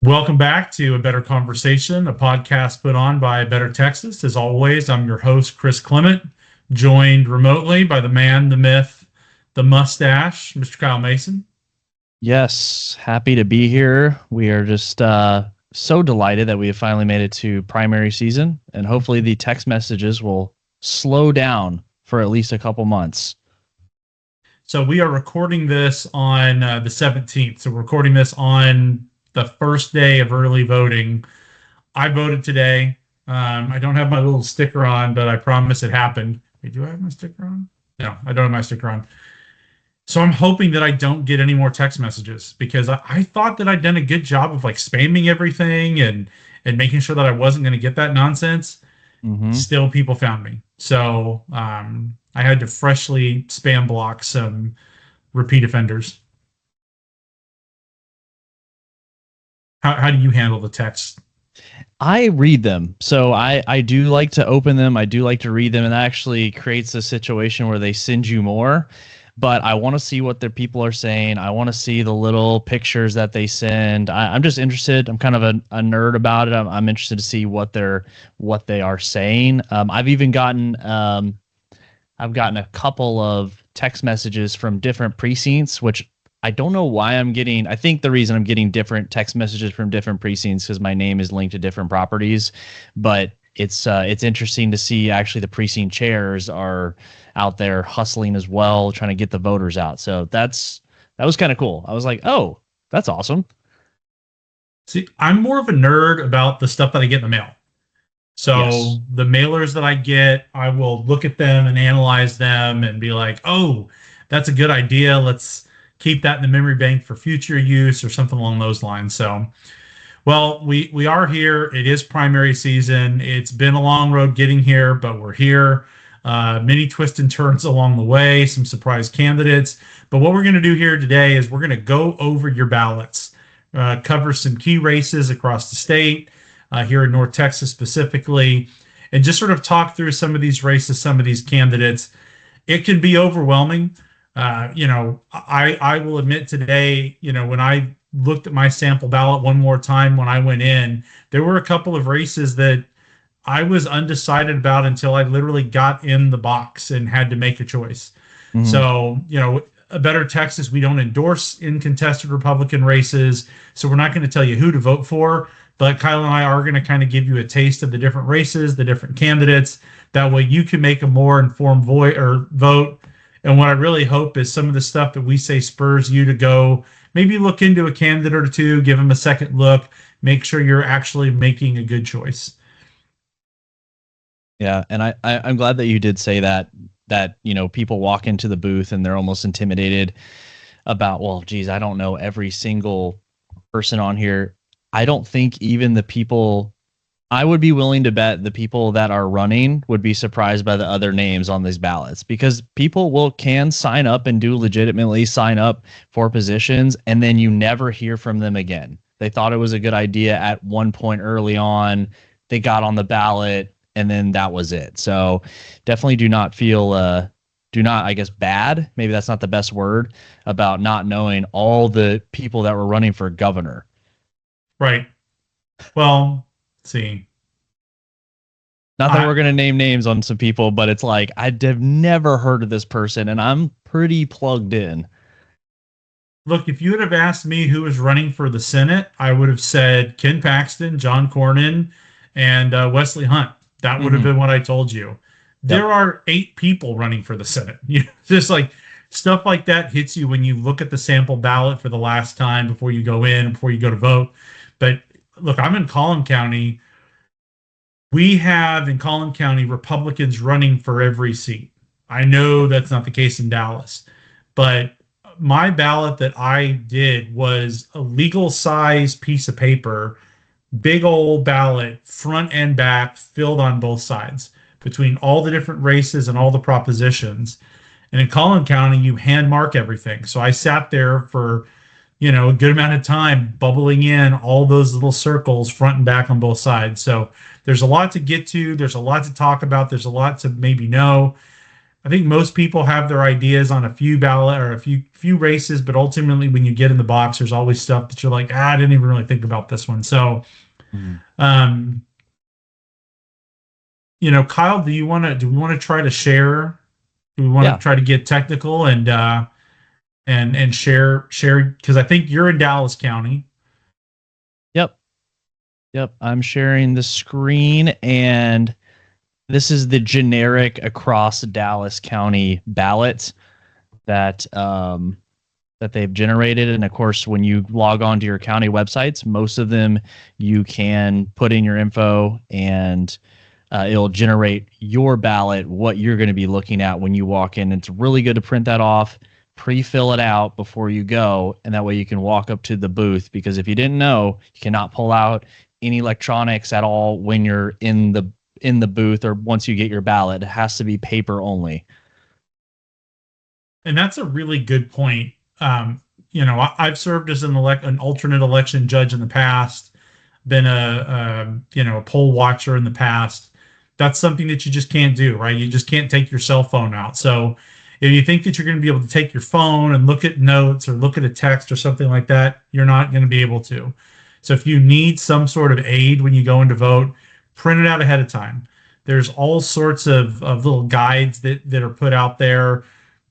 Welcome back to A Better Conversation, a podcast put on by Better Texas. As always, I'm your host, Chris Klement, joined remotely by the man, the myth, the mustache, Mr. Kyle Mason. Yes, happy to be here. We are just so delighted that we have finally made it to primary season, and hopefully the text messages will slow down for at least a couple months. So we are recording this on the 17th. So we're recording this on the first day of early voting. I voted today. I don't have my little sticker on, but I promise it happened. Wait, do I have my sticker on? No, I don't have my sticker on. So I'm hoping that I don't get any more text messages because I thought that I'd done a good job of like spamming everything and making sure that I wasn't going to get that nonsense. Still, people found me. So I had to freshly spam block some repeat offenders. How do you handle the text? I read them. So I do like to open them. I do like to read them, and that actually creates a situation where they send you more. But I want to see what their people are saying. I want to see the little pictures that they send. I'm just interested. I'm kind of a nerd about it. I'm interested to see what they are saying. I've even gotten a couple of text messages from different precincts, which I don't know why I'm getting. I think the reason I'm getting different text messages from different precincts is because my name is linked to different properties. But it's interesting to see actually the precinct chairs are out there hustling as well, trying to get the voters out. So that was kind of cool. I was like, oh, that's awesome. See, I'm more of a nerd about the stuff that I get in the mail. So Yes. the mailers that I get, I will look at them and analyze them and be like, oh, that's a good idea. Let's keep that in the memory bank for future use or something along those lines. So, well, we are here. It is primary season. It's been a long road getting here, but we're here. Many twists and turns along the way, some surprise candidates. But what we're going to do here today is we're going to go over your ballots, cover some key races across the state, here in North Texas specifically, and just sort of talk through some of these races, some of these candidates. It can be overwhelming. I will admit today, when I looked at my sample ballot one more time when I went in, there were a couple of races that I was undecided about until I literally got in the box and had to make a choice. Mm-hmm. So, A Better Texas, we don't endorse in contested Republican races, so we're not going to tell you who to vote for, but Kyle and I are going to kind of give you a taste of the different races, the different candidates. That way you can make a more informed vote. And what I really hope is some of the stuff that we say spurs you to go maybe look into a candidate or two, give them a second look, make sure you're actually making a good choice. Yeah, and I'm glad that you did say that people walk into the booth and they're almost intimidated about, well, geez, I don't know every single person on here. I don't think even the people, I would be willing to bet the people that are running would be surprised by the other names on these ballots, because people can sign up and do legitimately sign up for positions, and then you never hear from them again. They thought it was a good idea at one point early on, they got on the ballot, and then that was it. So definitely do not feel, I guess, bad. Maybe that's not the best word, about not knowing all the people that were running for governor. Right. Well, let's see. Not that we're going to name names on some people, but it's like, I've never heard of this person, and I'm pretty plugged in. Look, if you would have asked me who was running for the Senate, I would have said Ken Paxton, John Cornyn, and Wesley Hunt. That would have been what I told you. Yep. There are 8 people running for the Senate. Just like stuff like that hits you when you look at the sample ballot for the last time before you go to vote. But look, I'm in Collin County. We have in Collin County Republicans running for every seat. I know that's not the case in Dallas, but my ballot that I did was a legal size piece of paper, big old ballot, front and back, filled on both sides between all the different races and all the propositions. And in Collin County, you hand mark everything. So I sat there for a good amount of time bubbling in all those little circles front and back on both sides. So there's a lot to get to. There's a lot to talk about. There's a lot to maybe know. I think most people have their ideas on a few ballot or a few races, but ultimately when you get in the box, there's always stuff that you're like, I didn't even really think about this one. So, Mhm. um, Kyle, do we want to try to share? Do we want Yeah. to try to get technical and share because I think you're in Dallas County. Yep. Yep. I'm sharing the screen, and this is the generic across Dallas County ballot that that they've generated. And of course, when you log on to your county websites, most of them you can put in your info, and it'll generate your ballot, what you're going to be looking at when you walk in. It's really good to print that off, pre-fill it out before you go, and that way you can walk up to the booth, because if you didn't know, you cannot pull out any electronics at all when you're in the booth, or once you get your ballot. It has to be paper only. And that's a really good point. I've served as an alternate election judge in the past, been a poll watcher in the past. That's something that you just can't do, right? You just can't take your cell phone out. So if you think that you're going to be able to take your phone and look at notes or look at a text or something like that, you're not going to be able to. So if you need some sort of aid when you go in to vote, print it out ahead of time. There's all sorts of little guides that are put out there.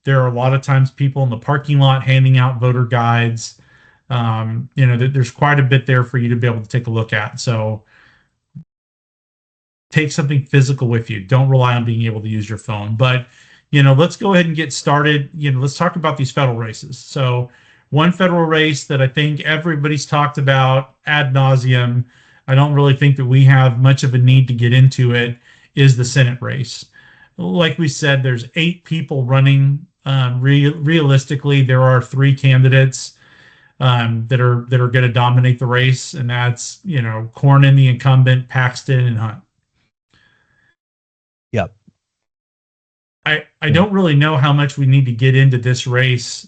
There are a lot of times people in the parking lot handing out voter guides. There's quite a bit there for you to be able to take a look at. So take something physical with you. Don't rely on being able to use your phone. But, let's go ahead and get started. Let's talk about these federal races. So one federal race that I think everybody's talked about ad nauseum, I don't really think that we have much of a need to get into it, is the Senate race. Like we said, there's 8 people running. Realistically, there are 3 candidates that are going to dominate the race, and that's Cornyn, the incumbent, Paxton, and Hunt. Yep. I don't really know how much we need to get into this race.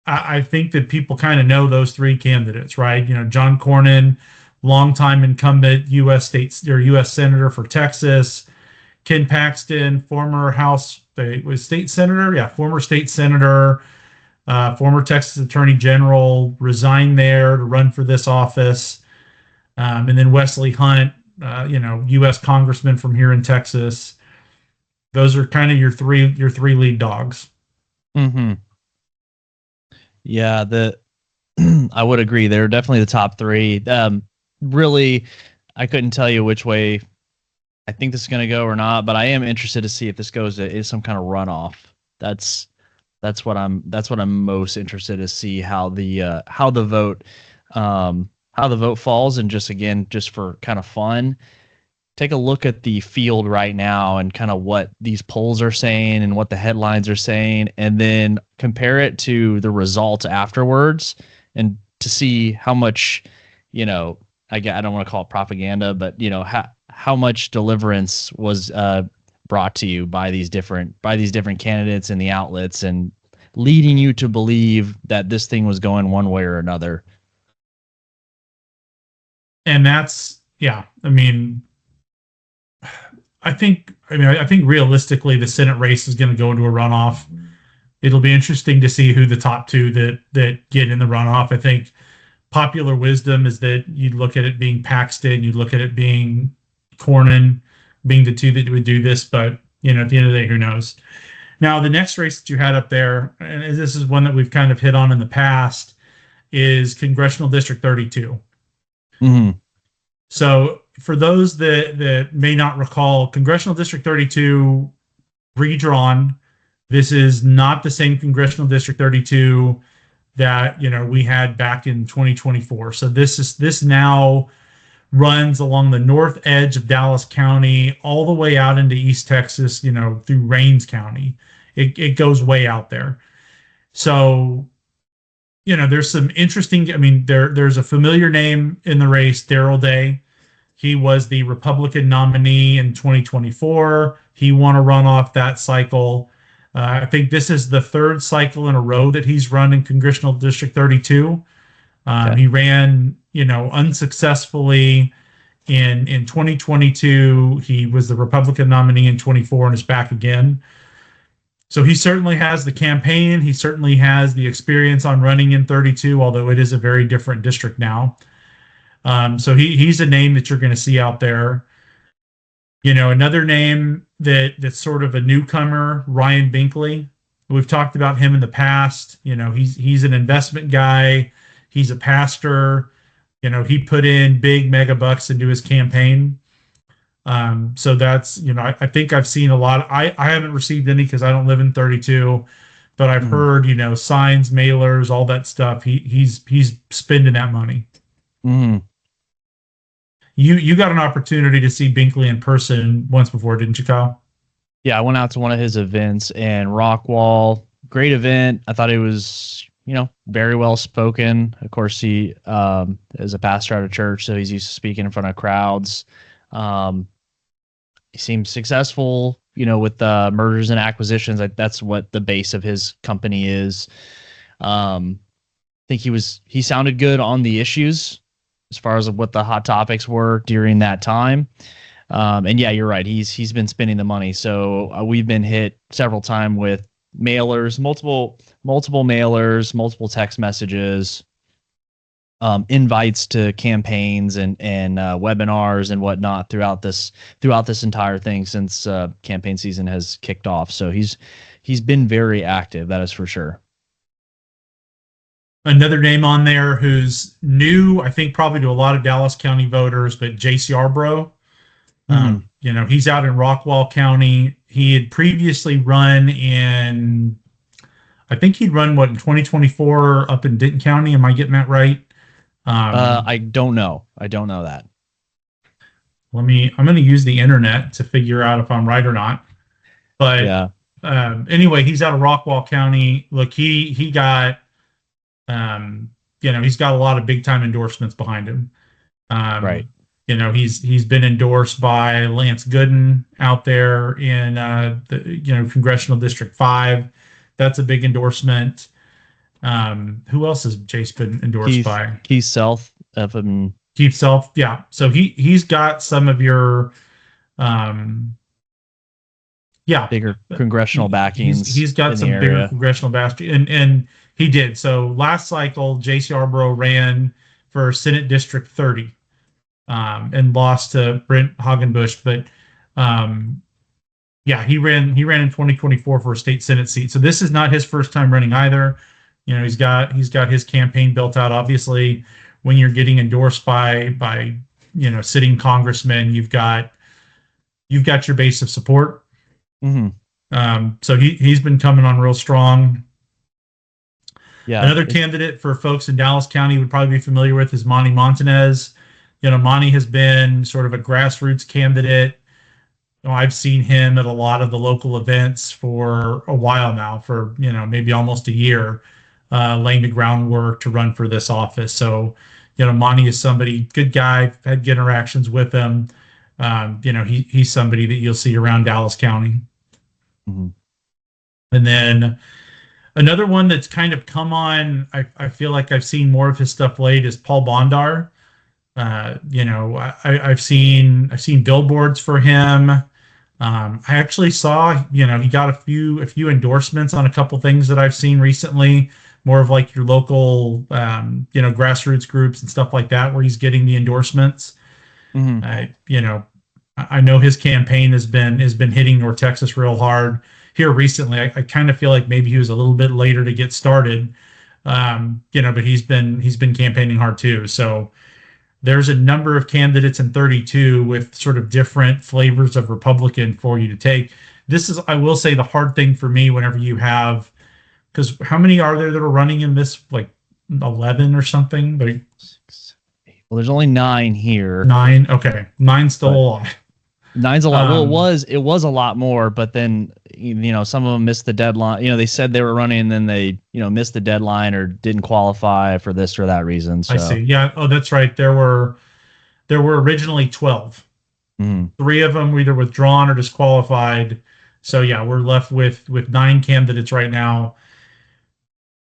I think that people kind of know those 3 candidates, right? John Cornyn, longtime incumbent U.S. Senator for Texas. Ken Paxton, former state senator, former state senator, former Texas Attorney General, resigned there to run for this office, and then Wesley Hunt, U.S. congressman from here in Texas. Those are kind of your three lead dogs. Mm-hmm. Yeah, I would agree. They're definitely the top 3. Really, I couldn't tell you which way I think this is going to go or not, but I am interested to see if this goes to some kind of runoff. That's what I'm most interested to see how the vote falls. And just for kind of fun, take a look at the field right now and kind of what these polls are saying and what the headlines are saying, and then compare it to the results afterwards, and to see how much, I don't want to call it propaganda, but how much deliverance was brought to you by these different candidates and the outlets, and leading you to believe that this thing was going one way or another. And that's, I think realistically the Senate race is going to go into a runoff. It'll be interesting to see who the top 2 that get in the runoff. I think popular wisdom is that you'd look at it being Paxton, you'd look at it being Cornyn, being the 2 that would do this, but at the end of the day, who knows? Now, the next race that you had up there, and this is one that we've kind of hit on in the past, is Congressional District 32. Mm-hmm. So for those that may not recall, Congressional District 32 redrawn. This is not the same Congressional District 32 that we had back in 2024. So this now runs along the north edge of Dallas County, all the way out into East Texas, through Rains County. It goes way out there. So, there's some interesting, there's a familiar name in the race, Darrell Day. He was the Republican nominee in 2024. He won a runoff that cycle. I think this is the 3rd cycle in a row that he's run in Congressional District 32. Okay. He ran, unsuccessfully in 2022. He was the Republican nominee in 24 and is back again. So he certainly has the campaign. He certainly has the experience on running in 32, although it is a very different district now. So he's a name that you're going to see out there. Another name that's sort of a newcomer, Ryan Binkley. We've talked about him in the past. He's an investment guy. He's a pastor. He put in big mega bucks into his campaign. So that's, I think I've seen a lot. I haven't received any because I don't live in 32, but I've heard, signs, mailers, all that stuff. He's spending that money. Mm-hmm. You got an opportunity to see Binkley in person once before, didn't you, Kyle? Yeah, I went out to one of his events in Rockwall. Great event. I thought it was, very well spoken. Of course, he is a pastor at a church, so he's used to speaking in front of crowds. He seems successful, with the mergers and acquisitions. That's what the base of his company is. I think he sounded good on the issues as far as what the hot topics were during that time. And yeah, you're right. He's been spending the money. So we've been hit several times with mailers, multiple mailers, multiple text messages, invites to campaigns and webinars and whatnot throughout this entire thing since campaign season has kicked off. So he's been very active. That is for sure. Another name on there who's new, I think probably to a lot of Dallas County voters, but Jace Yarbrough. He's out in Rockwall County. He had previously run in, I think he'd run in 2024 up in Denton County. Am I getting that right? I don't know. I don't know that. I'm going to use the internet to figure out if I'm right or not. But yeah. Anyway, he's out of Rockwall County. Look, he got, he's got a lot of big time endorsements behind him. Right. He's been endorsed by Lance Gooden out there in the Congressional District 5. That's a big endorsement. Who else has Jace been endorsed by? Keith Self. Keith Self, yeah. So he's got some of your bigger congressional backings. He's got some bigger congressional backings, and he did. So last cycle, Jace Yarbrough ran for Senate District 30. And lost to Brent Hagenbush, but he ran in 2024 for a state Senate seat. So this is not his first time running either. He's got his campaign built out. Obviously, when you're getting endorsed by sitting congressmen, you've got your base of support. Mm-hmm. So he's been coming on real strong. Yeah. Another candidate for folks in Dallas County would probably be familiar with is Monty Montanez. Monty has been sort of a grassroots candidate. I've seen him at a lot of the local events for a while now, for maybe almost a year, laying the groundwork to run for this office. So, Monty is somebody, good guy. Had good interactions with him. He's somebody that you'll see around Dallas County. Mm-hmm. And then another one that's kind of come on, I feel like I've seen more of his stuff late, is Paul Bondar. I've seen billboards for him. I actually saw, he got a few endorsements on a couple things that I've seen recently, more of like your local, grassroots groups and stuff like that, where he's getting the endorsements. Mm-hmm. I know his campaign has been hitting North Texas real hard here recently. I kind of feel like maybe he was a little bit later to get started, but he's been campaigning hard too. So there's a number of candidates in 32 with sort of different flavors of Republican for you to take. This is, I will say, the hard thing for me whenever you have, because how many are there that are running in this, like 11 or something? Like, well, there's only 9 here. 9, okay. 9's still a lot. 9's a lot. Well, it was a lot more, but then some of them missed the deadline. They said they were running, and then they missed the deadline or didn't qualify for this or that reason. So. I see. Yeah. Oh, that's right. There were originally 12. Mm-hmm. 3 of them were either withdrawn or disqualified. So yeah, we're left with 9 candidates right now.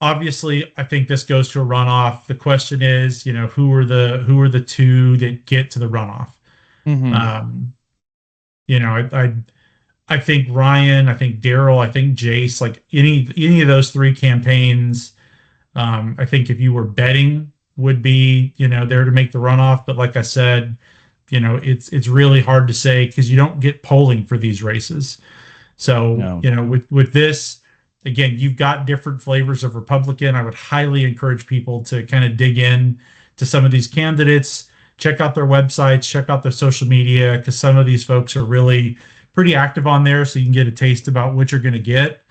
Obviously, I think this goes to a runoff. The question is, who are the 2 that get to the runoff? Mm-hmm. I think Ryan, I think Darrell, I think Jace, like any of those three campaigns, I think if you were betting would be, there to make the runoff. But like I said, it's really hard to say because you don't get polling for these races. So, No. with this, again, you've got different flavors of Republican. I would highly encourage people to kind of dig in to some of these candidates, check out their websites, check out their social media, because some of these folks are really pretty active on there, so you can get a taste about what you're going to get.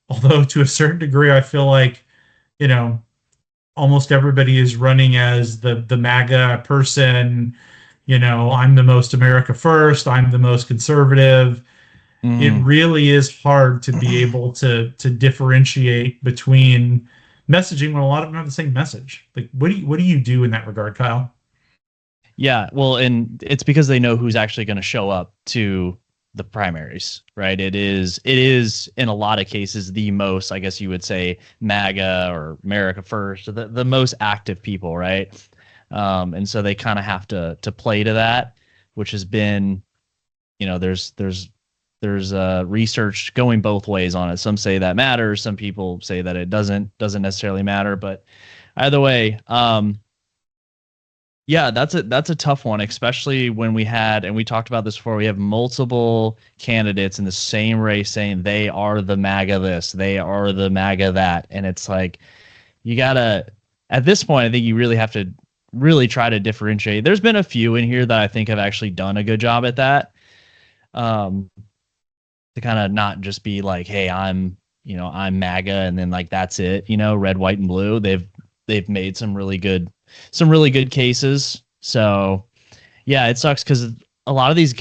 Although to a certain degree, I feel like, you know, almost everybody is running as the MAGA person. I'm the most America first. I'm the most conservative. It Mm. really is hard to be able to differentiate between messaging when a lot of them have the same message. Like, what do you do in that regard, Kyle? Yeah, well, and it's because they know who's actually going to show up to the primaries, right? It is in a lot of cases the most, I guess you would say, MAGA or America First, the most active people, right? And so they kind of have to play to that, which has been, there's research going both ways on it. Some say that matters, some people say that it doesn't necessarily matter, but either way, yeah, that's a tough one, especially when we talked about this before, we have multiple candidates in the same race saying they are the MAGA this, they are the MAGA that. And it's like, you gotta, at this point, I think you really have to really try to differentiate. There's been a few in here that I think have actually done a good job at that. To kind of not just be like, hey, I'm MAGA, and then like that's it, red, white, and blue. They've made some really good cases. So yeah, it sucks because a lot of these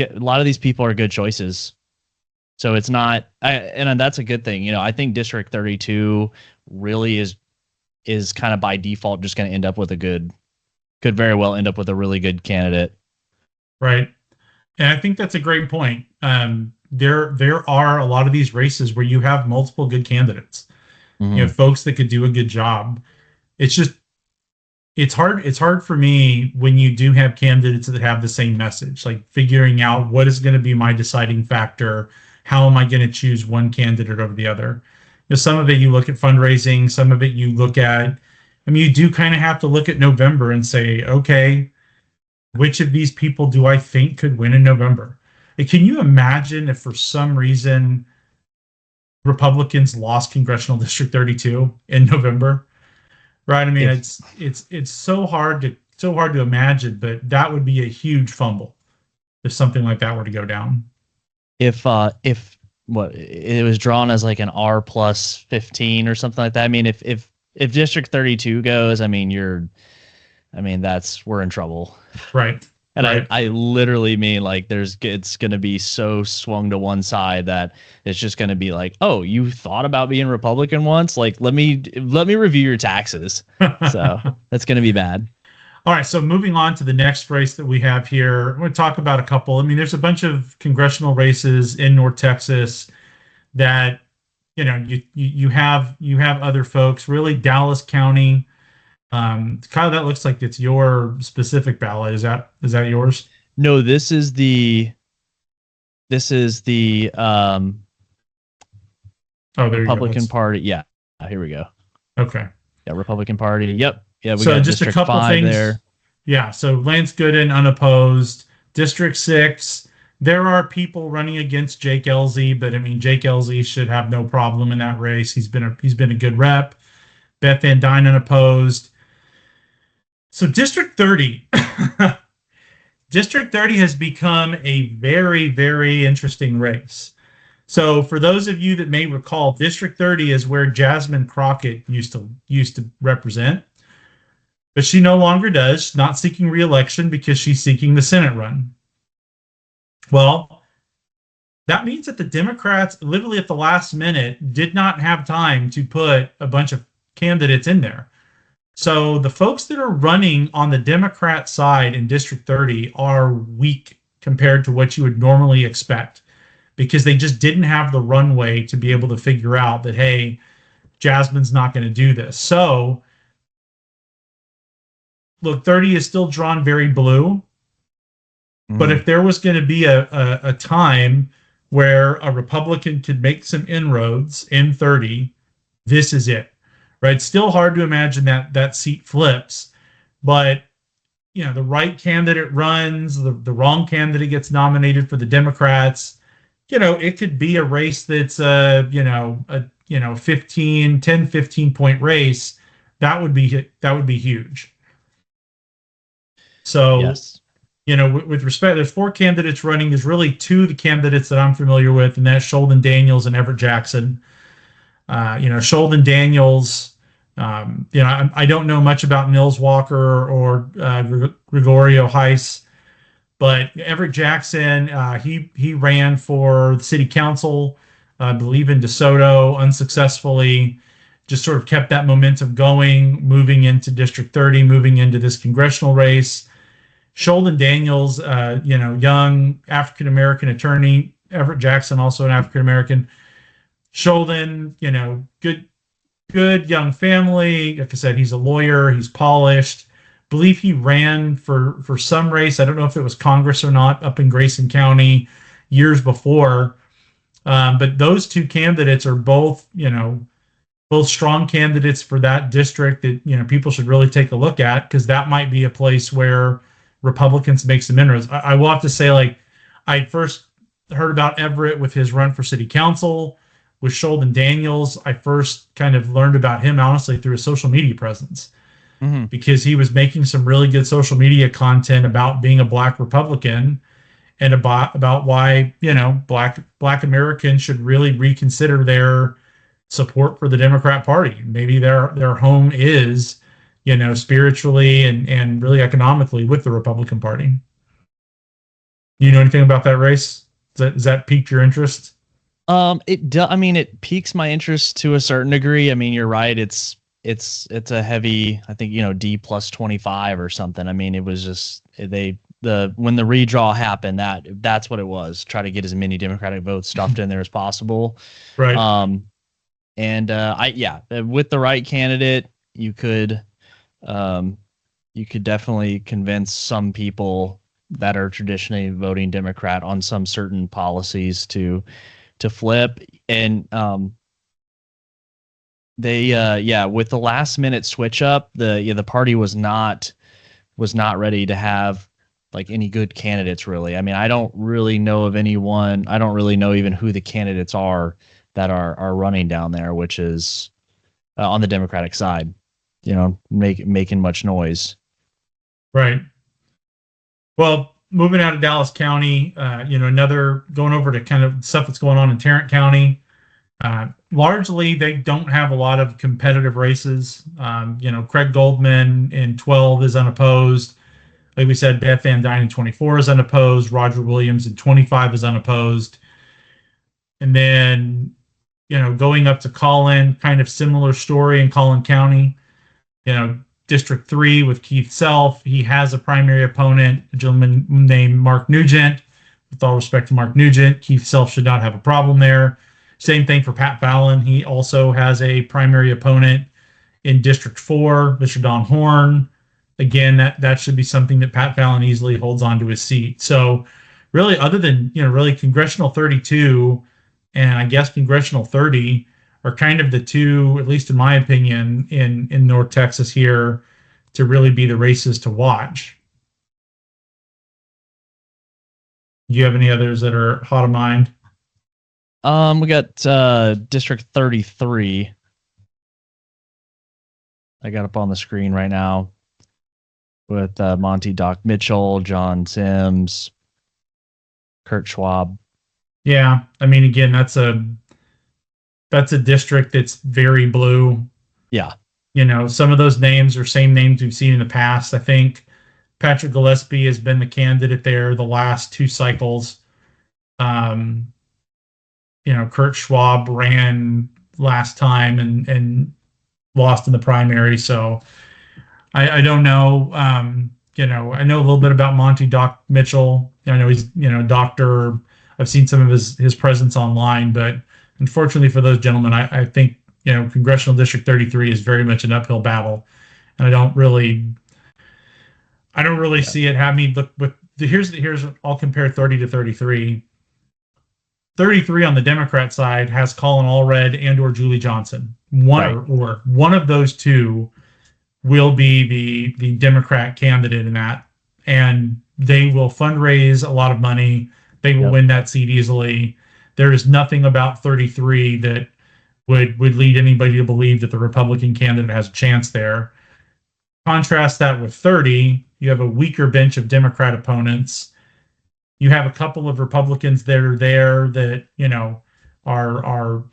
people are good choices. So it's not, and that's a good thing. I think District 32 really is kind of by default just going to end up with could very well end up with a really good candidate. Right. And I think that's a great point. There are a lot of these races where you have multiple good candidates. Mm-hmm. Folks that could do a good job. It's just it's hard for me when you do have candidates that have the same message, like figuring out what is going to be my deciding factor. How am I going to choose one candidate over the other? Some of it you look at fundraising, some of it you look at, you do kind of have to look at November and say, okay, which of these people do I think could win in November? Can you imagine if for some reason Republicans lost Congressional District 32 in November? Right. It's so hard to imagine, but that would be a huge fumble if something like that were to go down. If what it was drawn as like an R plus 15 or something like that. I mean, if District 32 goes, we're in trouble. Right. And right. I literally mean like it's going to be so swung to one side that it's just going to be like, oh, you thought about being Republican once? Like, let me review your taxes. So that's going to be bad. All right. So moving on to the next race that we have here, I'm going to talk about a couple. There's a bunch of congressional races in North Texas that, you have other folks, really Dallas County. Kyle, that looks like it's your specific ballot. Is that yours? No, this is the Republican Party. Yeah, here we go. Okay. Yeah, Republican Party. Yep. Yeah, we so got just District a couple 5 things there. Yeah, so Lance Gooden unopposed. District 6, there are people running against Jake Ellzey, but Jake Ellzey should have no problem in that race. He's been a good rep. Beth Van Dyne unopposed. So District 30. District 30 has become a very, very interesting race. So for those of you that may recall, District 30 is where Jasmine Crockett used to represent. But she no longer does. She's not seeking re-election because she's seeking the Senate run. Well, that means that the Democrats, literally at the last minute, did not have time to put a bunch of candidates in there. So the folks that are running on the Democrat side in District 30 are weak compared to what you would normally expect, because they just didn't have the runway to be able to figure out that, hey, Jasmine's not going to do this. So look, 30 is still drawn very blue. But if there was going to be a time where a Republican could make some inroads in 30, this is it, right? Still hard to imagine that seat flips, but the right candidate runs, the wrong candidate gets nominated for the Democrats. It could be a race that's a 15 point race. That would be huge. So, Yes. with respect, there's four candidates running. There's really two of the candidates that I'm familiar with, and that's Sheldon Daniels and Everett Jackson. Sheldon Daniels, I don't know much about Nils Walker or Gregorio Heiss, but Everett Jackson, he ran for the city council, I believe in DeSoto, unsuccessfully. Just sort of kept that momentum going, moving into District 30, moving into this congressional race. Sheldon Daniels, young African American attorney. Everett Jackson, also an African American. Sheldon, good young family. Like I said, he's a lawyer. He's polished. Believe he ran for some race. I don't know if it was Congress or not up in Grayson County years before. But those two candidates are both strong candidates for that district that people should really take a look at, because that might be a place where Republicans make some inroads. I will have to say, like, I first heard about Everett with his run for city council. With Sheldon Daniels, I first kind of learned about him honestly through his social media presence, Mm-hmm. because he was making some really good social media content about being a Black Republican and about why Black Americans should really reconsider their support for the Democrat Party. Maybe their home is spiritually and really economically with the Republican Party. You know anything about that race? Does that pique your interest? It piques my interest to a certain degree. I mean, you're right. It's a heavy, I think, D plus 25 or something. I mean, it was just when the redraw happened, that's what it was. Try to get as many Democratic votes stuffed in there as possible. Right. With the right candidate, you could definitely convince some people that are traditionally voting Democrat on some certain policies to flip. And with the last minute switch up, the party was not ready to have like any good candidates, really. I mean, I don't really know of anyone. I don't really know even who the candidates are that are running down there, which is on the Democratic side, making much noise. Right. Well, moving out of Dallas County, another going over to kind of stuff that's going on in Tarrant County. Largely, they don't have a lot of competitive races. Craig Goldman in 12 is unopposed. Like we said, Beth Van Dyne in 24 is unopposed. Roger Williams in 25 is unopposed. And then, going up to Collin, kind of similar story in Collin County. District 3 with Keith Self. He has a primary opponent, a gentleman named Mark Nugent. With all respect to Mark Nugent, Keith Self should not have a problem there. Same thing for Pat Fallon. He also has a primary opponent in District 4, Mr. Don Horn. Again, that should be something that Pat Fallon easily holds on to his seat. So really, other than, really Congressional 32 and I guess Congressional 30 are kind of the two, at least in my opinion, in North Texas here to really be the races to watch. Do you have any others that are hot of mind? We got District 33. I got up on the screen right now with Monty Doc Mitchell, John Sims, Kurt Schwab. Yeah, I mean, again, that's a district that's very blue. Yeah. Some of those names are same names we've seen in the past. I think Patrick Gillespie has been the candidate there the last two cycles. Kurt Schwab ran last time and lost in the primary. So I don't know. I know a little bit about Monty Doc Mitchell. I know he's, doctor. I've seen some of his presence online, but unfortunately for those gentlemen, I think, Congressional District 33 is very much an uphill battle. And I don't really see it. Here's I'll compare 30 to 33. 33 on the Democrat side has Colin Allred and or Julie Johnson. One of those two will be the Democrat candidate in that, and they will fundraise a lot of money. They will win that seat easily. There is nothing about 33 that would lead anybody to believe that the Republican candidate has a chance there. Contrast that with 30, you have a weaker bench of Democrat opponents. You have a couple of Republicans that are there that, are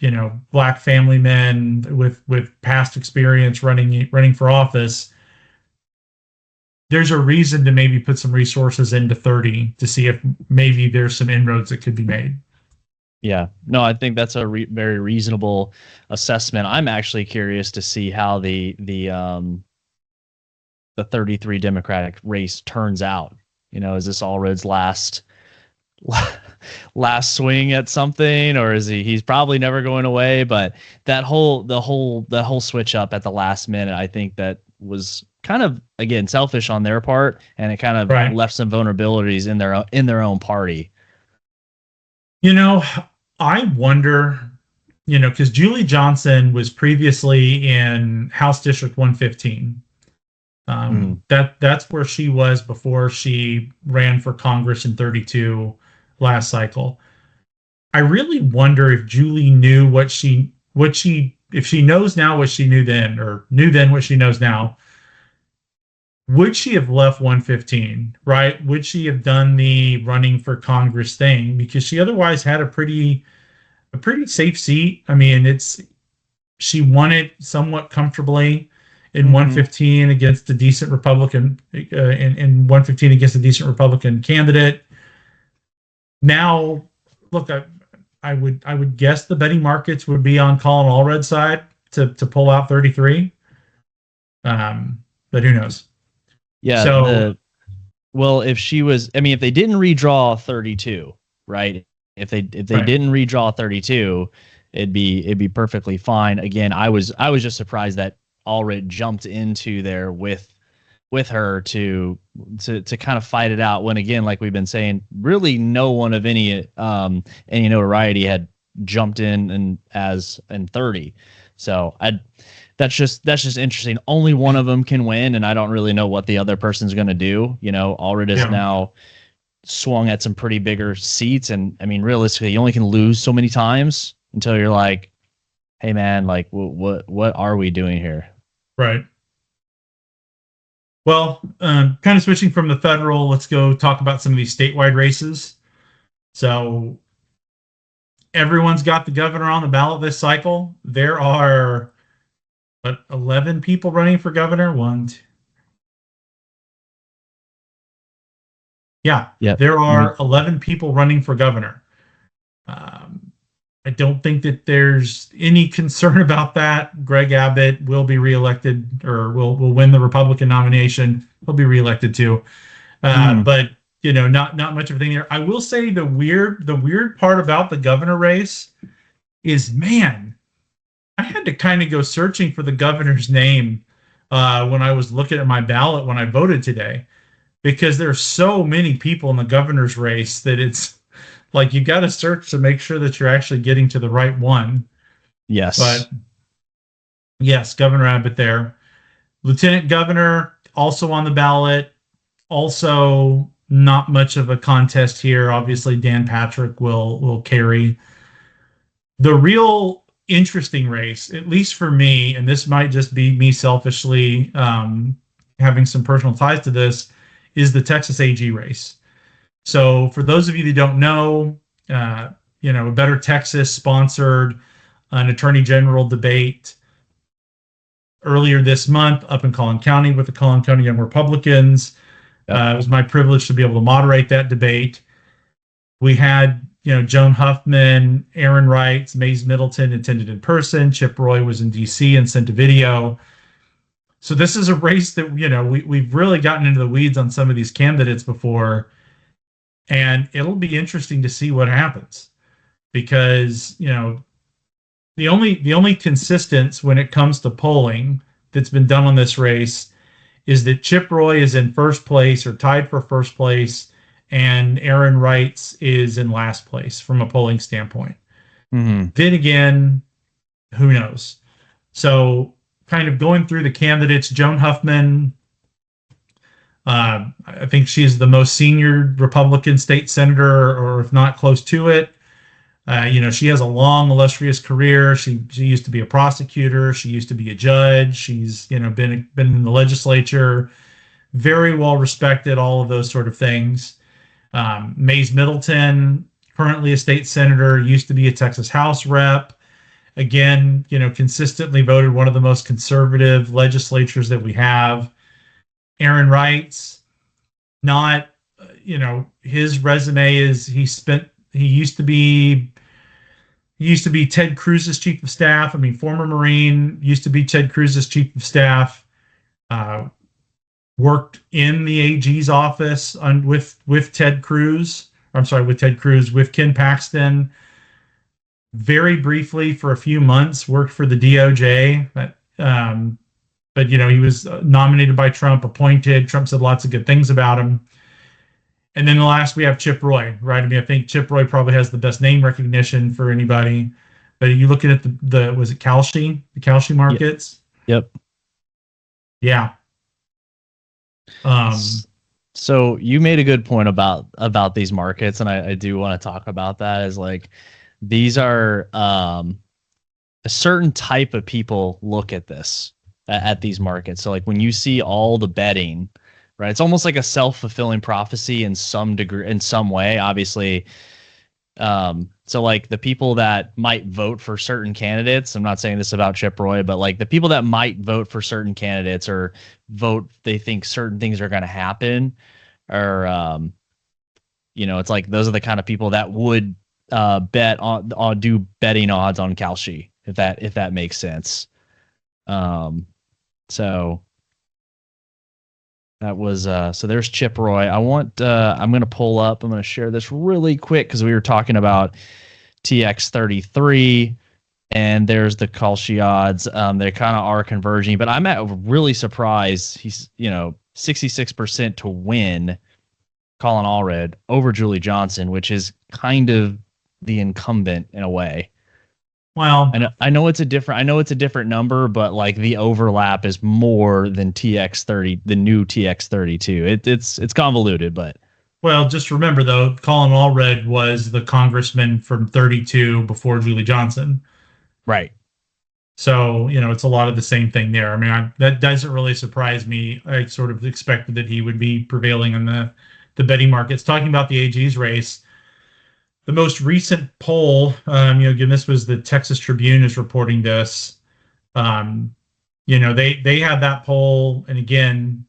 black family men with past experience running for office. There's a reason to maybe put some resources into 30 to see if maybe there's some inroads that could be made. Yeah, no, I think that's a very reasonable assessment. I'm actually curious to see how the 33 Democratic race turns out. Is this Allred's last swing at something, or is he's probably never going away? But the whole switch up at the last minute, I think that was kind of, again, selfish on their part, and it kind of left some vulnerabilities in their own party. I wonder, because Julie Johnson was previously in House District 115. That's where she was before she ran for Congress in 32 last cycle. I really wonder if Julie knew if she knows now what she knew then, or knew then what she knows now, would she have left 115, right? Would she have done the running for Congress thing? Because she otherwise had a pretty safe seat. I mean, she won it somewhat comfortably in 115 against a decent Republican, in 115 against a decent Republican candidate. Now, look, I would guess the betting markets would be on Colin Allred's side to pull out 33. But who knows? Yeah. So, if they didn't redraw 32, right? If they didn't redraw 32, it'd be perfectly fine. Again, I was just surprised that Allred jumped into there with her to kind of fight it out, when, again, like we've been saying, really no one of any notoriety had jumped in 30. So that's just interesting. Only one of them can win, and I don't really know what the other person's going to do. Allred is now swung at some pretty bigger seats, and I mean, realistically, you only can lose so many times until you're like, hey man, like what are we doing here? Right. Well, kind of switching from the federal, let's go talk about some of these statewide races. So everyone's got the governor on the ballot this cycle. There are 11 people running for governor. There are 11 people running for governor. I don't think that there's any concern about that. Greg Abbott will be reelected, or will win the Republican nomination. He'll be reelected too. But not much of a thing there. I will say the weird part about the governor race is, man, I had to kind of go searching for the governor's name when I was looking at my ballot when I voted today, because there's so many people in the governor's race that it's like you got to search to make sure that you're actually getting to the right one. Yes. But yes, Governor Abbott there. Lieutenant governor also on the ballot. Also not much of a contest here. Obviously, Dan Patrick will carry. The real interesting race, at least for me, and this might just be me selfishly having some personal ties to this, is the Texas AG race. So for those of you that don't know, A Better Texas sponsored an attorney general debate earlier this month up in Collin County with the Collin County Young Republicans. It was my privilege to be able to moderate that debate. We had, Joan Huffman, Aaron Wright, Mays Middleton attended in person. Chip Roy was in D.C. and sent a video. So this is a race that, we've really gotten into the weeds on some of these candidates before. And it'll be interesting to see what happens, because, the only consistence when it comes to polling that's been done on this race is that Chip Roy is in first place or tied for first place, and Aaron Wrights is in last place from a polling standpoint. Mm-hmm. Then again, who knows? So kind of going through the candidates, Joan Huffman, I think she's the most senior Republican state senator, or if not close to it. She has a long, illustrious career. She used to be a prosecutor. She used to be a judge. She's been in the legislature, very well respected. All of those sort of things. Mays Middleton, currently a state senator, used to be a Texas House rep. Again, consistently voted one of the most conservative legislatures that we have. Aaron Wrights, not, his resume is he used to be Ted Cruz's chief of staff. I mean, former Marine, used to be Ted Cruz's chief of staff. Worked in the AG's office with Ted Cruz. With Ken Paxton. Very briefly for a few months, worked for the DOJ. But he was nominated by Trump, appointed. Trump said lots of good things about him. And then the last, we have Chip Roy, right? I mean, I think Chip Roy probably has the best name recognition for anybody. But you looking at the was it Kalshi? The Kalshi markets? Yep. Yeah. So you made a good point about these markets, and I do want to talk about that. Is like these are a certain type of people look at this at these markets. So like when you see all the betting, right? It's almost like a self-fulfilling prophecy in some degree, in some way, obviously. So like the people that might vote for certain candidates, I'm not saying this about Chip Roy, but like the people that might vote for certain candidates or vote, they think certain things are going to happen, or it's like those are the kind of people that would bet on do betting odds on Kalshi, if that makes sense. So that was so there's Chip Roy. I'm going to pull up. I'm going to share this really quick because we were talking about TX33, and there's the Kalshi odds. They kind of are converging, but I'm really surprised he's 66% to win Colin Allred over Julie Johnson, which is kind of the incumbent in a way. Well, I know it's a different number, but like the overlap is more than TX30, the new TX32. It's convoluted, but well, just remember though, Colin Allred was the congressman from 32 before Julie Johnson, right? So it's a lot of the same thing there. I mean, that doesn't really surprise me. I sort of expected that he would be prevailing in the betting markets. Talking about the AG's race. The most recent poll, again, this was the Texas Tribune is reporting this. They had that poll, and again,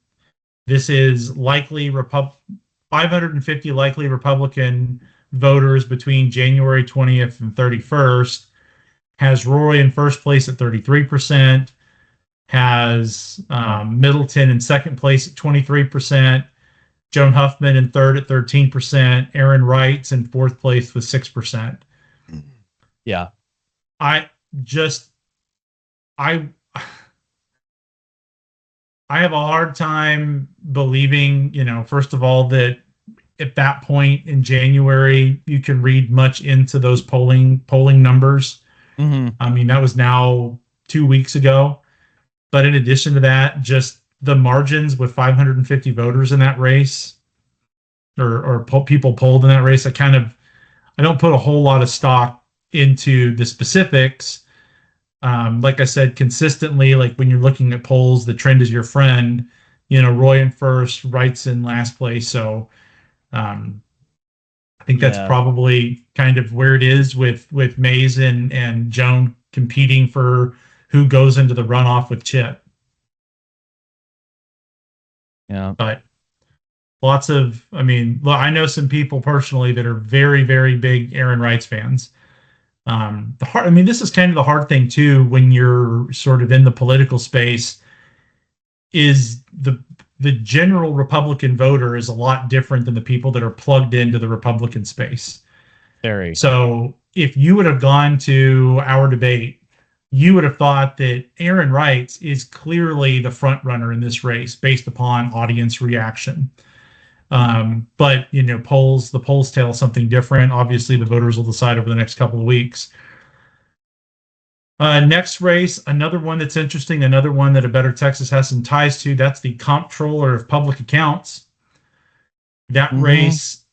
this is likely 550 likely Republican voters between January 20th and 31st. Has Roy in first place at 33%. Has Middleton in second place at 23%. Joan Huffman in third at 13%. Aaron Wrights in fourth place with 6%. Yeah. I have a hard time believing, first of all, that at that point in January, you can read much into those polling numbers. Mm-hmm. I mean, that was now 2 weeks ago. But in addition to that, just the margins with 550 voters in that race, or people polled in that race, I don't put a whole lot of stock into the specifics. Like I said, consistently, like when you're looking at polls, the trend is your friend. Roy in first, Wrights in last place. So I think that's probably kind of where it is with Mays and Joan competing for who goes into the runoff with Chip. Yeah. But I know some people personally that are very, very big Aaron Wrights fans. This is kind of the hard thing too, when you're sort of in the political space, is the general Republican voter is a lot different than the people that are plugged into the Republican space. Very. So if you would have gone to our debate, you would have thought that Aaron Wrights is clearly the front runner in this race based upon audience reaction. But the polls tell something different. Obviously, the voters will decide over the next couple of weeks. Next race, another one that's interesting, another one that A Better Texas has some ties to. That's the Comptroller of Public Accounts. That race,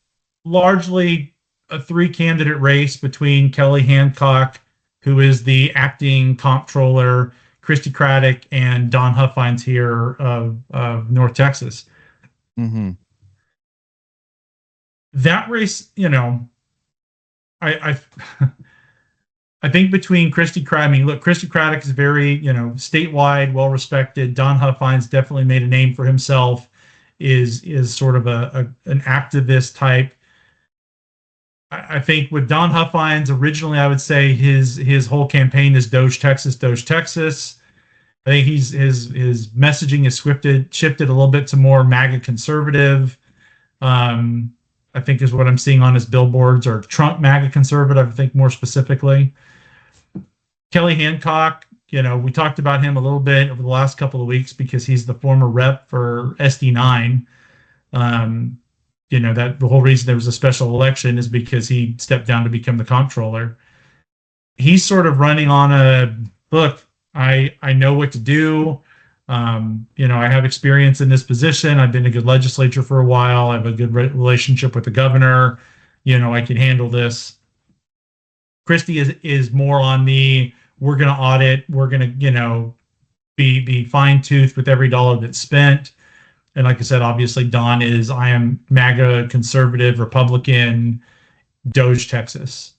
largely a 3-candidate race between Kelly Hancock, who is the acting comptroller, Christy Craddock, and Don Huffines here of North Texas. That race, I I think between Christy Craddock, I mean, look, Christy Craddock is very, statewide, well respected. Don Huffines definitely made a name for himself. Is sort of an activist type. I think with Don Huffines, originally I would say his whole campaign is Doge Texas, Doge Texas. I think his messaging is shifted a little bit to more MAGA conservative. I think is what I'm seeing on his billboards, or Trump MAGA conservative, I think more specifically. Kelly Hancock, we talked about him a little bit over the last couple of weeks because he's the former rep for SD9. That the whole reason there was a special election is because he stepped down to become the comptroller. He's sort of running on a, look, I know what to do. I have experience in this position. I've been a good legislature for a while. I have a good relationship with the governor. I can handle this. Christie is more on the, we're going to audit. We're going to, be fine-toothed with every dollar that's spent. And like I said, obviously Don is, I am MAGA, conservative, Republican, Doge Texas.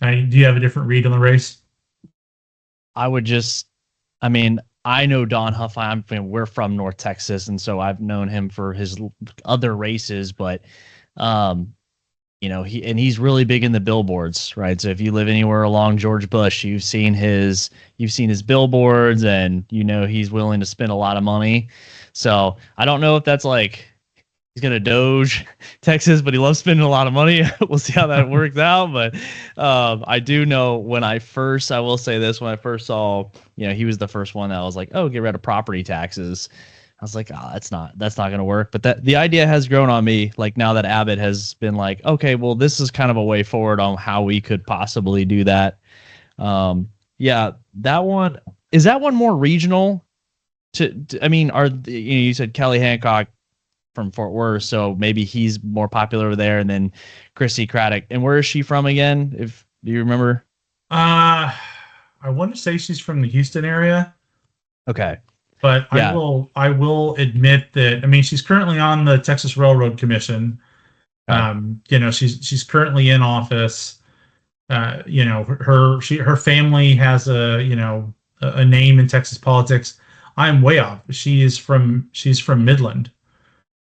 Do you have a different read on the race? I know Don Huffines. We're from North Texas, and so I've known him for his other races, but he's really big in the billboards, right? So if you live anywhere along George Bush, you've seen his billboards, and he's willing to spend a lot of money. So I don't know if that's like he's gonna Doge Texas, but he loves spending a lot of money. We'll see how that works out. But I do know when I first saw, he was the first one that I was like, oh, get rid of property taxes. I was like, oh, that's not going to work. But the idea has grown on me. Like now that Abbott has been like, okay, well, this is kind of a way forward on how we could possibly do that. That one, is that one more regional? You said Kelly Hancock from Fort Worth, so maybe he's more popular over there, and then Christy Craddock. And where is she from again? Do you remember? I want to say she's from the Houston area. Okay. But yeah. I will admit that, she's currently on the Texas Railroad Commission. She's currently in office. Her family has a name in Texas politics. I'm way off. She's from Midland.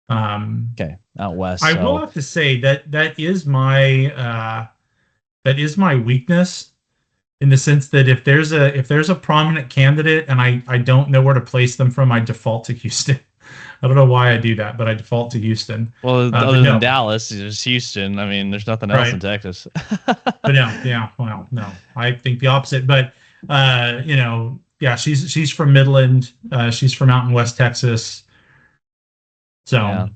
Okay, out west. I will have to say that is my weakness, in the sense that if there's a prominent candidate and I don't know where to place them from, I default to Houston. I don't know why I do that, but I default to Houston. Well, other than Dallas, it's Houston. There's nothing else in Texas. But no, I think the opposite. But she's from Midland. She's from out in West Texas. So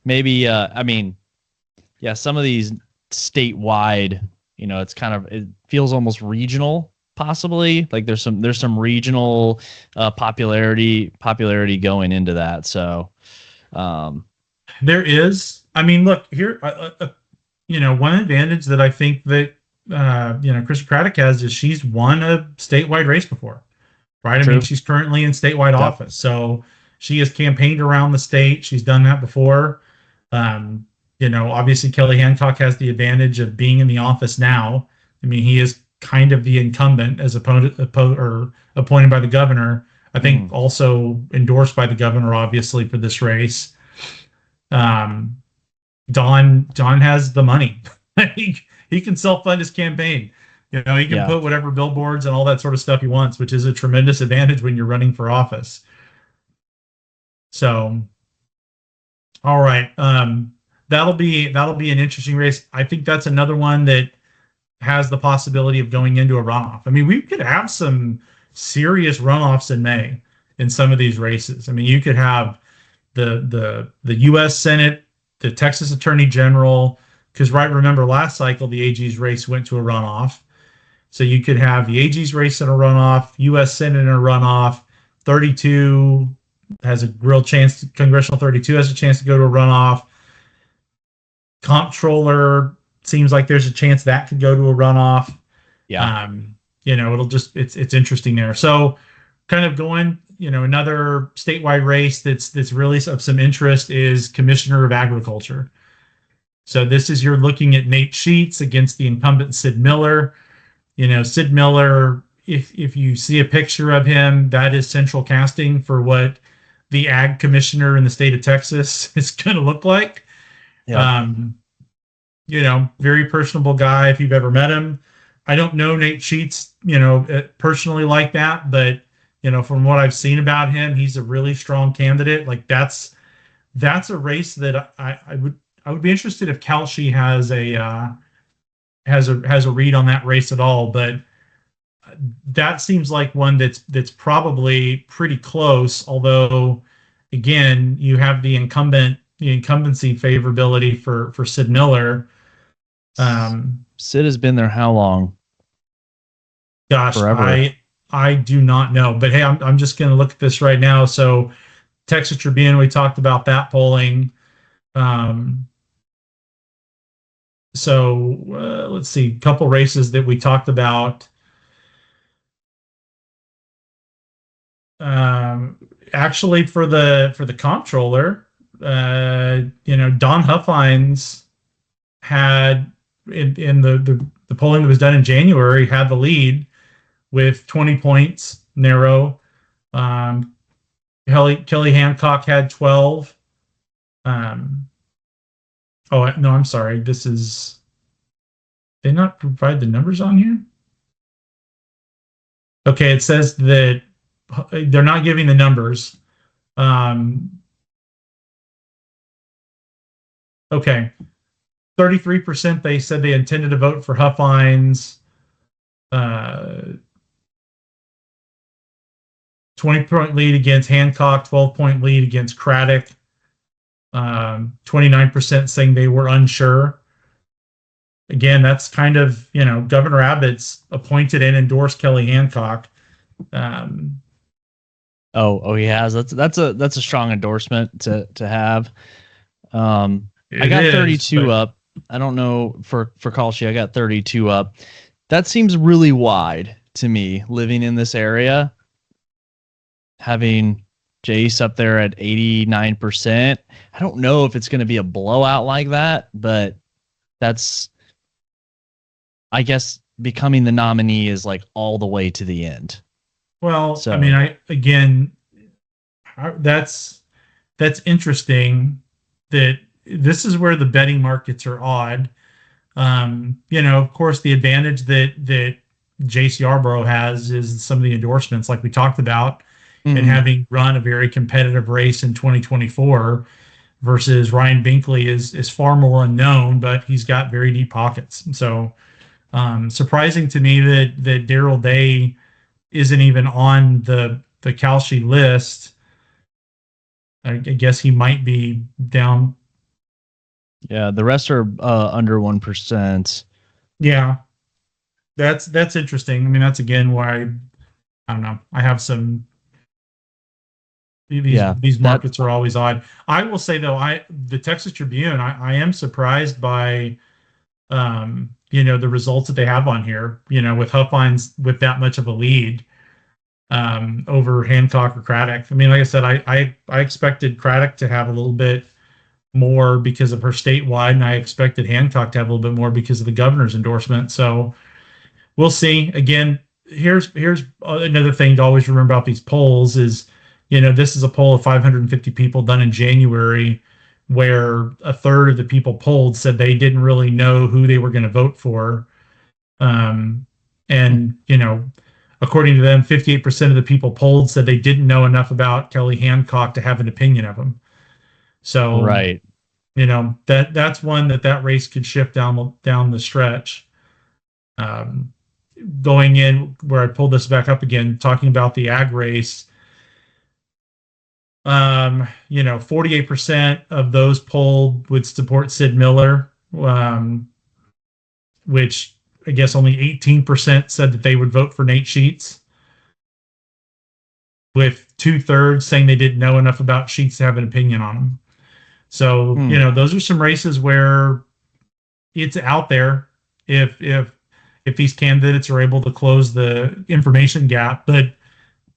maybe some of these statewide, it feels almost regional, possibly. Like there's some regional popularity going into that. So there is. Look here. One advantage that I think that Chris Craddock has is she's won a statewide race before, right? True. She's currently in statewide office, so she has campaigned around the state. She's done that before. Obviously Kelly Hancock has the advantage of being in the office now. He is kind of the incumbent as appointed by the governor. I think also endorsed by the governor, obviously, for this race. Don has the money. He can self-fund his campaign. He can put whatever billboards and all that sort of stuff he wants, which is a tremendous advantage when you're running for office. So, all right. That'll be an interesting race. I think that's another one that has the possibility of going into a runoff. We could have some serious runoffs in May in some of these races. You could have, the U.S. Senate, the Texas Attorney General, because remember last cycle the AG's race went to a runoff, so you could have the AG's race in a runoff, U.S. Senate in a runoff, 32 has a real chance. Congressional 32 has a chance to go to a runoff. Comptroller seems like there's a chance that could go to a runoff. Yeah. It's interesting there. So kind of going, another statewide race that's really of some interest is Commissioner of Agriculture. So this is you're looking at Nate Sheets against the incumbent Sid Miller. Sid Miller, if you see a picture of him, that is central casting for what the ag commissioner in the state of Texas is going to look like. Yeah. Very personable guy if you've ever met him. I don't know Nate Sheets, personally like that, but from what I've seen about him, he's a really strong candidate. Like that's a race that I would be interested if Kalshi has a read on that race at all, but that seems like one that's probably pretty close. Although, again, you have the incumbency favorability for Sid Miller. Sid has been there how long? Gosh, Forever. I do not know, but hey, I'm just going to look at this right now. So, Texas Tribune, we talked about that polling. Let's see, a couple races that we talked about. Actually, for the comptroller, Don Huffines had in the polling that was done in January had the lead with 20 points, narrow. Kelly Hancock had 12. Oh no, I'm sorry. They not provide the numbers on here? Okay, it says that they're not giving the numbers. Okay. 33% they said they intended to vote for Huffines. 20-point lead against Hancock, 12-point lead against Craddock. 29% saying they were unsure. Again, that's kind of, Governor Abbott's appointed and endorsed Kelly Hancock. He has. That's a strong endorsement to have. I got 32 up. I don't know for Kalshi. I got 32 up. That seems really wide to me, living in this area. Having Jace up there at 89%. I don't know if it's going to be a blowout like that, but that's, I guess, becoming the nominee is like all the way to the end. Well, so, I mean, that's interesting that this is where the betting markets are odd. Of course, the advantage that Jace Yarbrough has is some of the endorsements, like we talked about, and having run a very competitive race in 2024 versus Ryan Binkley is far more unknown, but he's got very deep pockets. So, surprising to me that Darrell Day isn't even on the Kalshi list. I guess he might be down. Yeah, the rest are under 1%. Yeah, that's interesting. I mean, that's again why I don't know. I have some. These markets are always odd. I will say though, the Texas Tribune, I am surprised by, the results that they have on here. With Huffines with that much of a lead over Hancock or Craddock. I mean, like I said, I expected Craddock to have a little bit more because of her statewide, and I expected Hancock to have a little bit more because of the governor's endorsement. So we'll see. Again, here's another thing to always remember about these polls is, this is a poll of 550 people done in January, where a third of the people polled said they didn't really know who they were going to vote for. And, according to them, 58% of the people polled said they didn't know enough about Kelly Hancock to have an opinion of him. So, right. That's one that race could shift down the stretch. Going in where I pulled this back up again, talking about the ag race, 48% of those polled would support Sid Miller, which I guess only 18% said that they would vote for Nate Sheets, with 2/3 saying they didn't know enough about Sheets to have an opinion on him. So, those are some races where it's out there if these candidates are able to close the information gap. But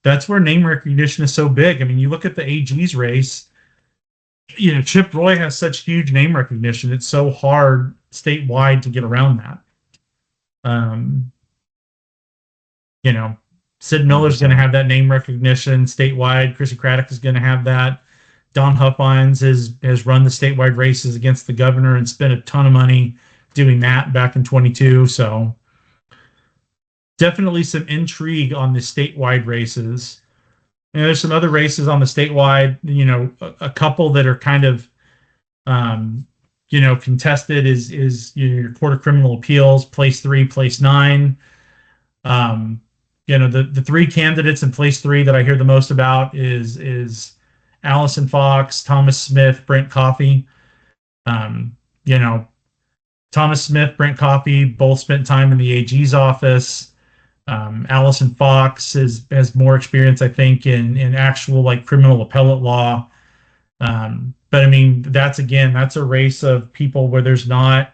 that's where name recognition is so big. I mean, you look at the AG's race, Chip Roy has such huge name recognition. It's so hard statewide to get around that. Sid Miller's going to have that name recognition statewide. Chrissy Craddock is going to have that. Don Huffines has run the statewide races against the governor and spent a ton of money doing that back in 22. So definitely some intrigue on the statewide races. And there's some other races on the statewide, a couple that are kind of, contested is your Court of Criminal Appeals, place 3, place 9. The three candidates in place 3 that I hear the most about is Allison Fox, Thomas Smith, Brent Coffey. Thomas Smith, Brent Coffey, both spent time in the AG's office. Allison Fox has more experience, I think, in actual criminal appellate law. But I mean, that's a race of people where there's not,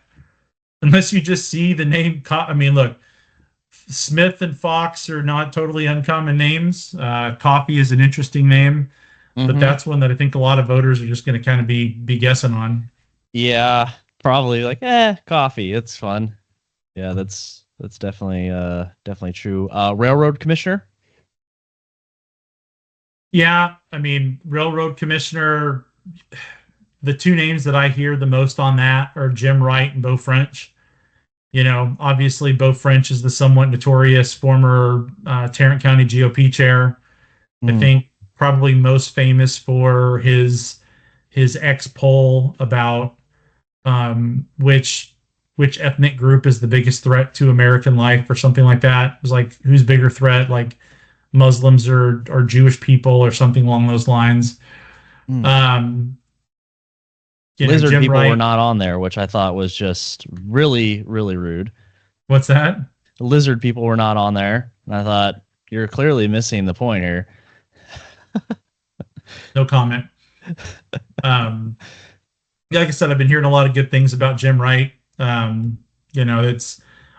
unless you just see the name. I mean, look, Smith and Fox are not totally uncommon names. Coffey is an interesting name, but that's one that I think a lot of voters are just going to kind of be guessing on. Yeah, probably Coffey. It's fun. Yeah, that's definitely true. Railroad commissioner. Yeah, I mean, railroad commissioner. The two names that I hear the most on that are Jim Wright and Beau French. Obviously, Beau French is the somewhat notorious former Tarrant County GOP chair. I think probably most famous for his ex poll about which ethnic group is the biggest threat to American life or something like that. It was like, who's bigger threat, like Muslims or Jewish people or something along those lines. Lizard Jim people Wright, were not on there, which I thought was just really, really rude. What's that? Lizard people were not on there. And I thought, you're clearly missing the point here. No comment. Like I said, I've been hearing a lot of good things about Jim Wright. I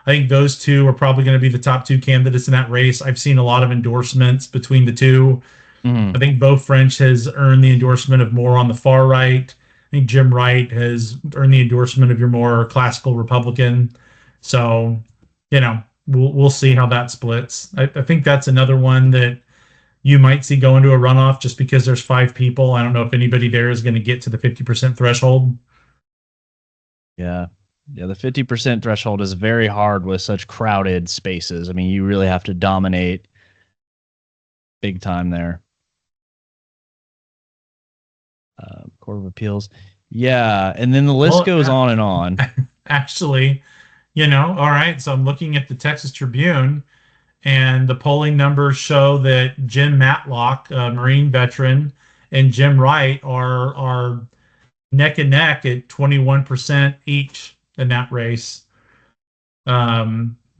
think those two are probably going to be the top 2 candidates in that race. I've seen a lot of endorsements between the two. I think Beau French has earned the endorsement of more on the far right. I think Jim Wright has earned the endorsement of your more classical Republican. So, we'll see how that splits. I think that's another one that you might see go into a runoff just because there's 5 people. I don't know if anybody there is going to get to the 50% threshold. Yeah. Yeah, the 50% threshold is very hard with such crowded spaces. I mean, you really have to dominate big time there. Court of Appeals. Yeah, and then the list goes on and on. Actually, all right, so I'm looking at the Texas Tribune, and the polling numbers show that Jim Matlock, a Marine veteran, and Jim Wright are neck and neck at 21% each in that race,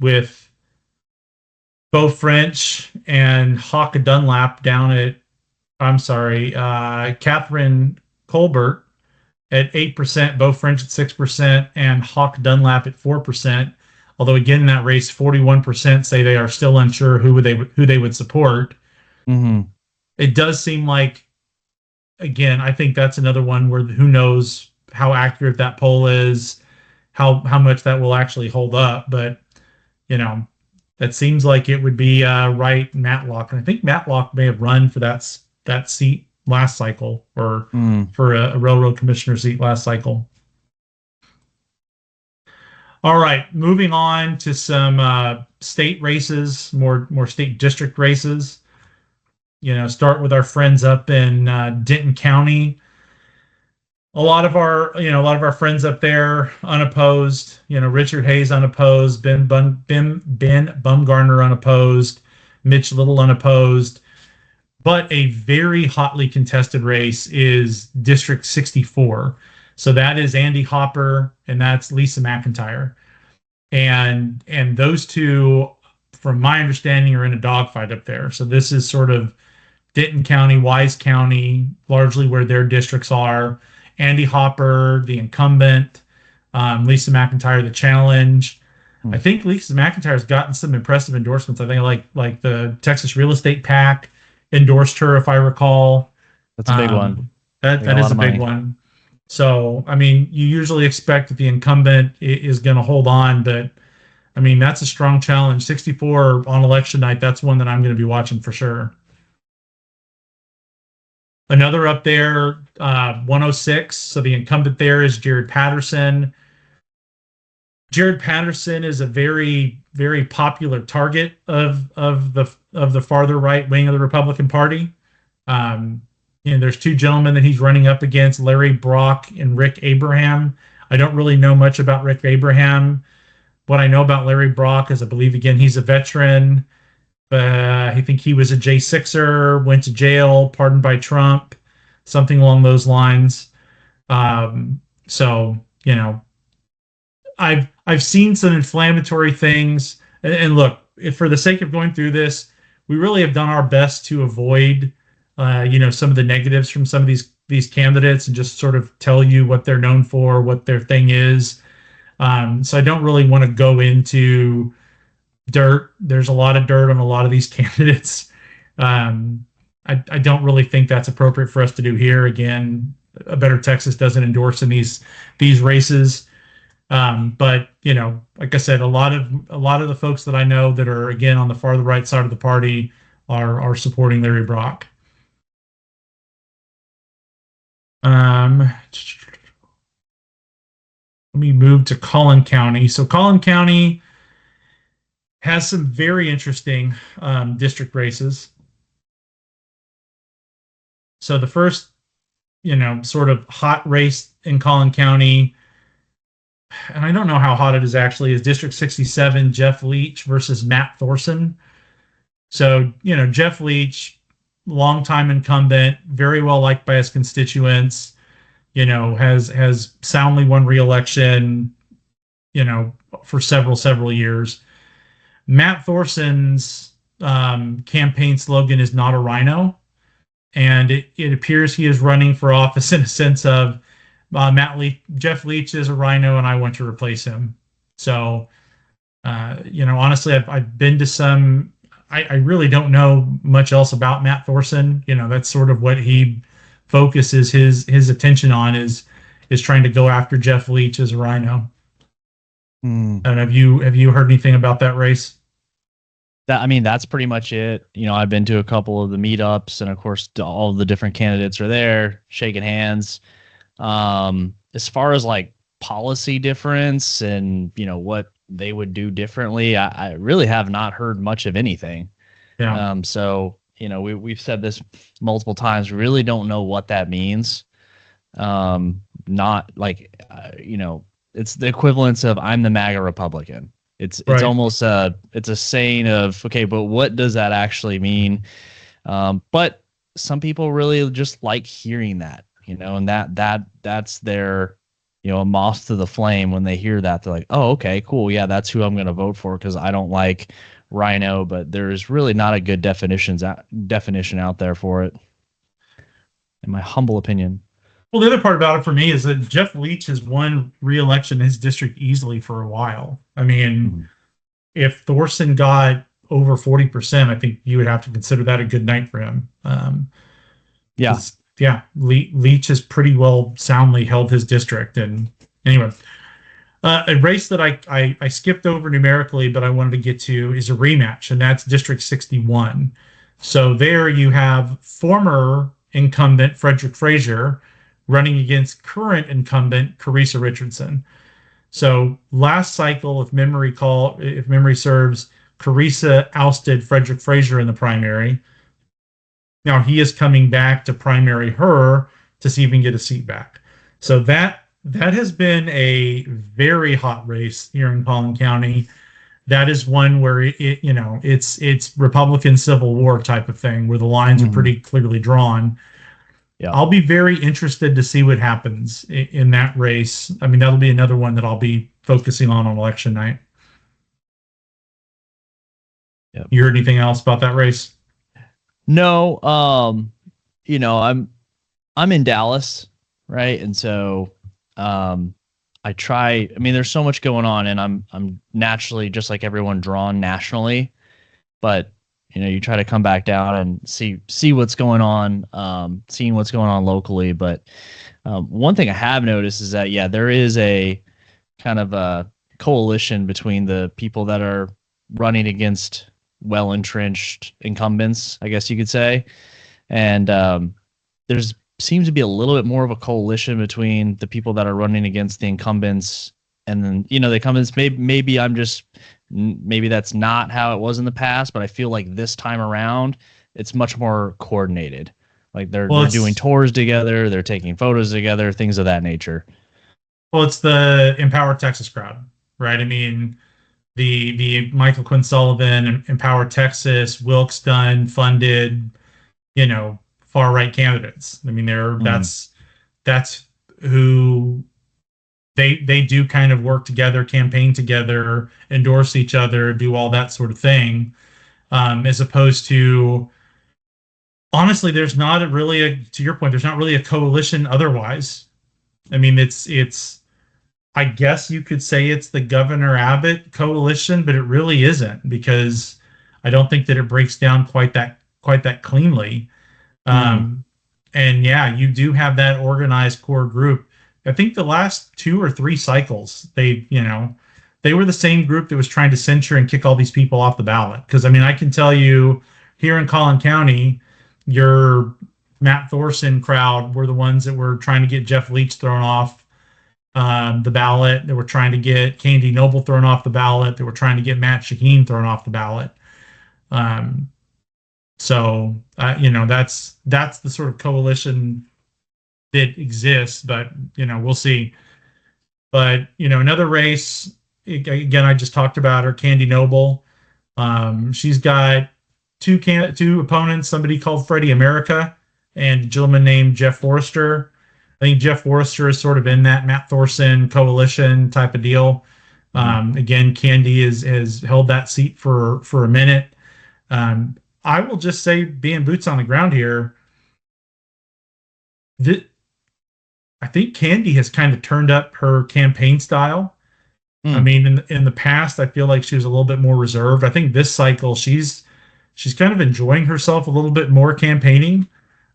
with Beau French and Hawk Dunlap down at, Catherine Colbert at 8%, Beau French at 6%, and Hawk Dunlap at 4%. Although again, in that race, 41% say they are still unsure who they would support. It does seem like, again, I think that's another one where who knows how accurate that poll is, how much that will actually hold up. But that seems like it would be Wright Matlock, and I think Matlock may have run for that seat last cycle, or for a railroad commissioner seat last cycle. All right, moving on to some state races, more state district races. Start with our friends up in Denton County. A lot of our friends up there unopposed. Richard Hayes unopposed, Ben Bumgarner unopposed, Mitch Little unopposed. But a very hotly contested race is District 64. So that is Andy Hopper and that's Lisa McIntyre. And those two, from my understanding, are in a dogfight up there. So this is sort of Denton County, Wise County, largely where their districts are. Andy Hopper, the incumbent, Lisa McIntyre, the challenge. I think Lisa McIntyre's gotten some impressive endorsements. I think like the Texas Real Estate PAC endorsed her, if I recall. That's a big one. That is a big one. So, I mean, you usually expect that the incumbent is going to hold on, but I mean, that's a strong challenge. 64 on election night, that's one that I'm going to be watching for sure. Another up there, 106. So the incumbent there is Jared Patterson. Jared Patterson is a very, very popular target of the farther right wing of the Republican Party. There's two gentlemen that he's running up against, Larry Brock and Rick Abraham. I don't really know much about Rick Abraham. What I know about Larry Brock is I believe, again, he's a veteran. I think he was a J6er, went to jail, pardoned by Trump, something along those lines. So, I've seen some inflammatory things. And look, if for the sake of going through this, we really have done our best to avoid some of the negatives from some of these candidates and just sort of tell you what they're known for, what their thing is. So I don't really want to go into dirt. There's a lot of dirt on a lot of these candidates. I don't really think that's appropriate for us to do here. Again, A Better Texas doesn't endorse in these races. But like I said, a lot of the folks that I know that are, again, on the farther right side of the party are supporting Larry Brock. Let me move to Collin County. So Collin County has some very interesting district races. So the first, sort of hot race in Collin County, and I don't know how hot it is actually, is District 67, Jeff Leach versus Matt Thorson. So, Jeff Leach, longtime incumbent, very well liked by his constituents, has soundly won re-election, for several years. Matt Thorson's campaign slogan is "Not a Rhino," and it appears he is running for office in a sense of Jeff Leach is a rhino, and I want to replace him. So, honestly, I've been to some. I really don't know much else about Matt Thorson. That's sort of what he focuses his attention on is trying to go after Jeff Leach as a rhino. And have you heard anything about that race? That's pretty much it. I've been to a couple of the meetups, and of course, all of the different candidates are there, shaking hands. As far as like policy difference and what they would do differently, I really have not heard much of anything. Yeah. So we've said this multiple times. We really don't know what that means. Not like it's the equivalence of "I'm the MAGA Republican." It's almost it's a saying of, okay, but what does that actually mean? But some people really just like hearing that, and that's their, a moth to the flame. When they hear that, they're like, oh, okay, cool. Yeah, that's who I'm going to vote for because I don't like rhino, but there's really not a good definition out there for it, in my humble opinion. Well, the other part about it for me is that Jeff Leach has won re-election in his district easily for a while. I mean, if Thorson got over 40%, I think you would have to consider that a good night for him. Leach has pretty well soundly held his district. And anyway, a race that I skipped over numerically, but I wanted to get to is a rematch, and that's District 61. So there you have former incumbent Frederick Frazier running against current incumbent Carissa Richardson. So last cycle, if memory serves, Carissa ousted Frederick Frazier in the primary. Now he is coming back to primary her to see if he can get a seat back. So that has been a very hot race here in Collin County. that is one where it's Republican Civil War type of thing where the lines are pretty clearly drawn. Yeah. I'll be very interested to see what happens in that race. I mean, that'll be another one that I'll be focusing on election night. Yep. You heard anything else about that race? No. I'm in Dallas, right? And so there's so much going on, and I'm naturally, just like everyone, drawn nationally, but you try to come back down and see what's going on, seeing what's going on locally. But one thing I have noticed is that, there is a kind of a coalition between the people that are running against well-entrenched incumbents, I guess you could say. And there's seems to be a little bit more of a coalition between the people that are running against the incumbents, and then the incumbents. Maybe that's not how it was in the past, but I feel like this time around it's much more coordinated. Like they're doing tours together, they're taking photos together, things of that nature. Well, it's the Empower Texas crowd, right? I mean, the Michael Quinn Sullivan, Empower Texas, Wilkes Dunn funded, far right candidates. I mean, that's who they do kind of work together, campaign together, endorse each other, do all that sort of thing. As opposed to, honestly, there's not to your point, there's not really a coalition otherwise. I mean, it's I guess you could say it's the Governor Abbott coalition, but it really isn't, because I don't think that it breaks down quite that cleanly. And you do have that organized core group. I think the last 2 or 3 cycles, they were the same group that was trying to censure and kick all these people off the ballot. Because I mean, I can tell you here in Collin County, your Matt Thorson crowd were the ones that were trying to get Jeff Leach thrown off the ballot. They were trying to get Candy Noble thrown off the ballot. They were trying to get Matt Shaheen thrown off the ballot. So that's the sort of coalition that exists, but we'll see. But another race, again, I just talked about her, Candy Noble. She's got two opponents, somebody called Freddie America and a gentleman named Jeff Forrester. I think Jeff Forrester is sort of in that Matt Thorson coalition type of deal. Again, Candy has held that seat for a minute. I will just say, being boots on the ground here, I think Candy has kind of turned up her campaign style. I mean, in the past, I feel like she was a little bit more reserved. I think this cycle, she's kind of enjoying herself a little bit more campaigning.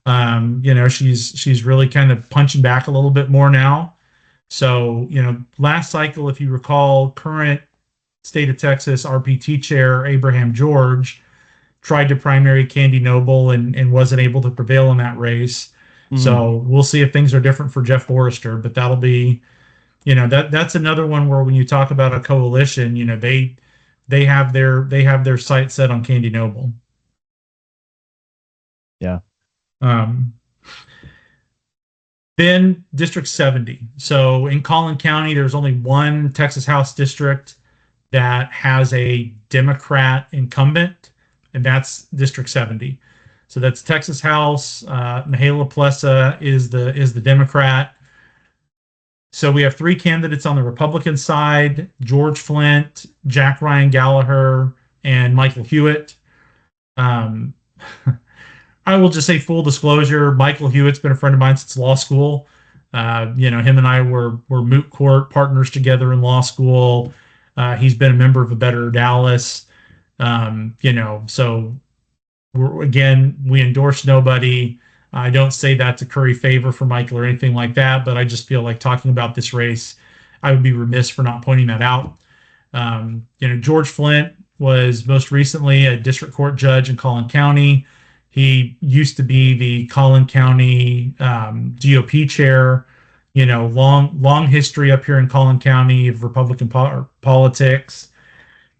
She's really kind of punching back a little bit more now. So, last cycle, if you recall, current state of Texas RPT chair Abraham George tried to primary Candy Noble and wasn't able to prevail in that race. So we'll see if things are different for Jeff Forrester, but that'll be, that's another one where when you talk about a coalition, they have their sights set on Candy Noble. Yeah. Then District 70. So in Collin County, there's only one Texas House district that has a Democrat incumbent, and that's District 70. So that's Texas House. Mihaela Plessa is the Democrat. So we have 3 candidates on the Republican side: George Flint, Jack Ryan Gallagher, and Michael Hewitt. I will just say, full disclosure, Michael Hewitt's been a friend of mine since law school. Him and I were moot court partners together in law school. He's been a member of A Better Dallas. So we endorse nobody. I don't say that to curry favor for Michael or anything like that, but I just feel like talking about this race, I would be remiss for not pointing that out. George Flint was most recently a district court judge in Collin County. He used to be the Collin County GOP chair. Long history up here in Collin County of Republican politics.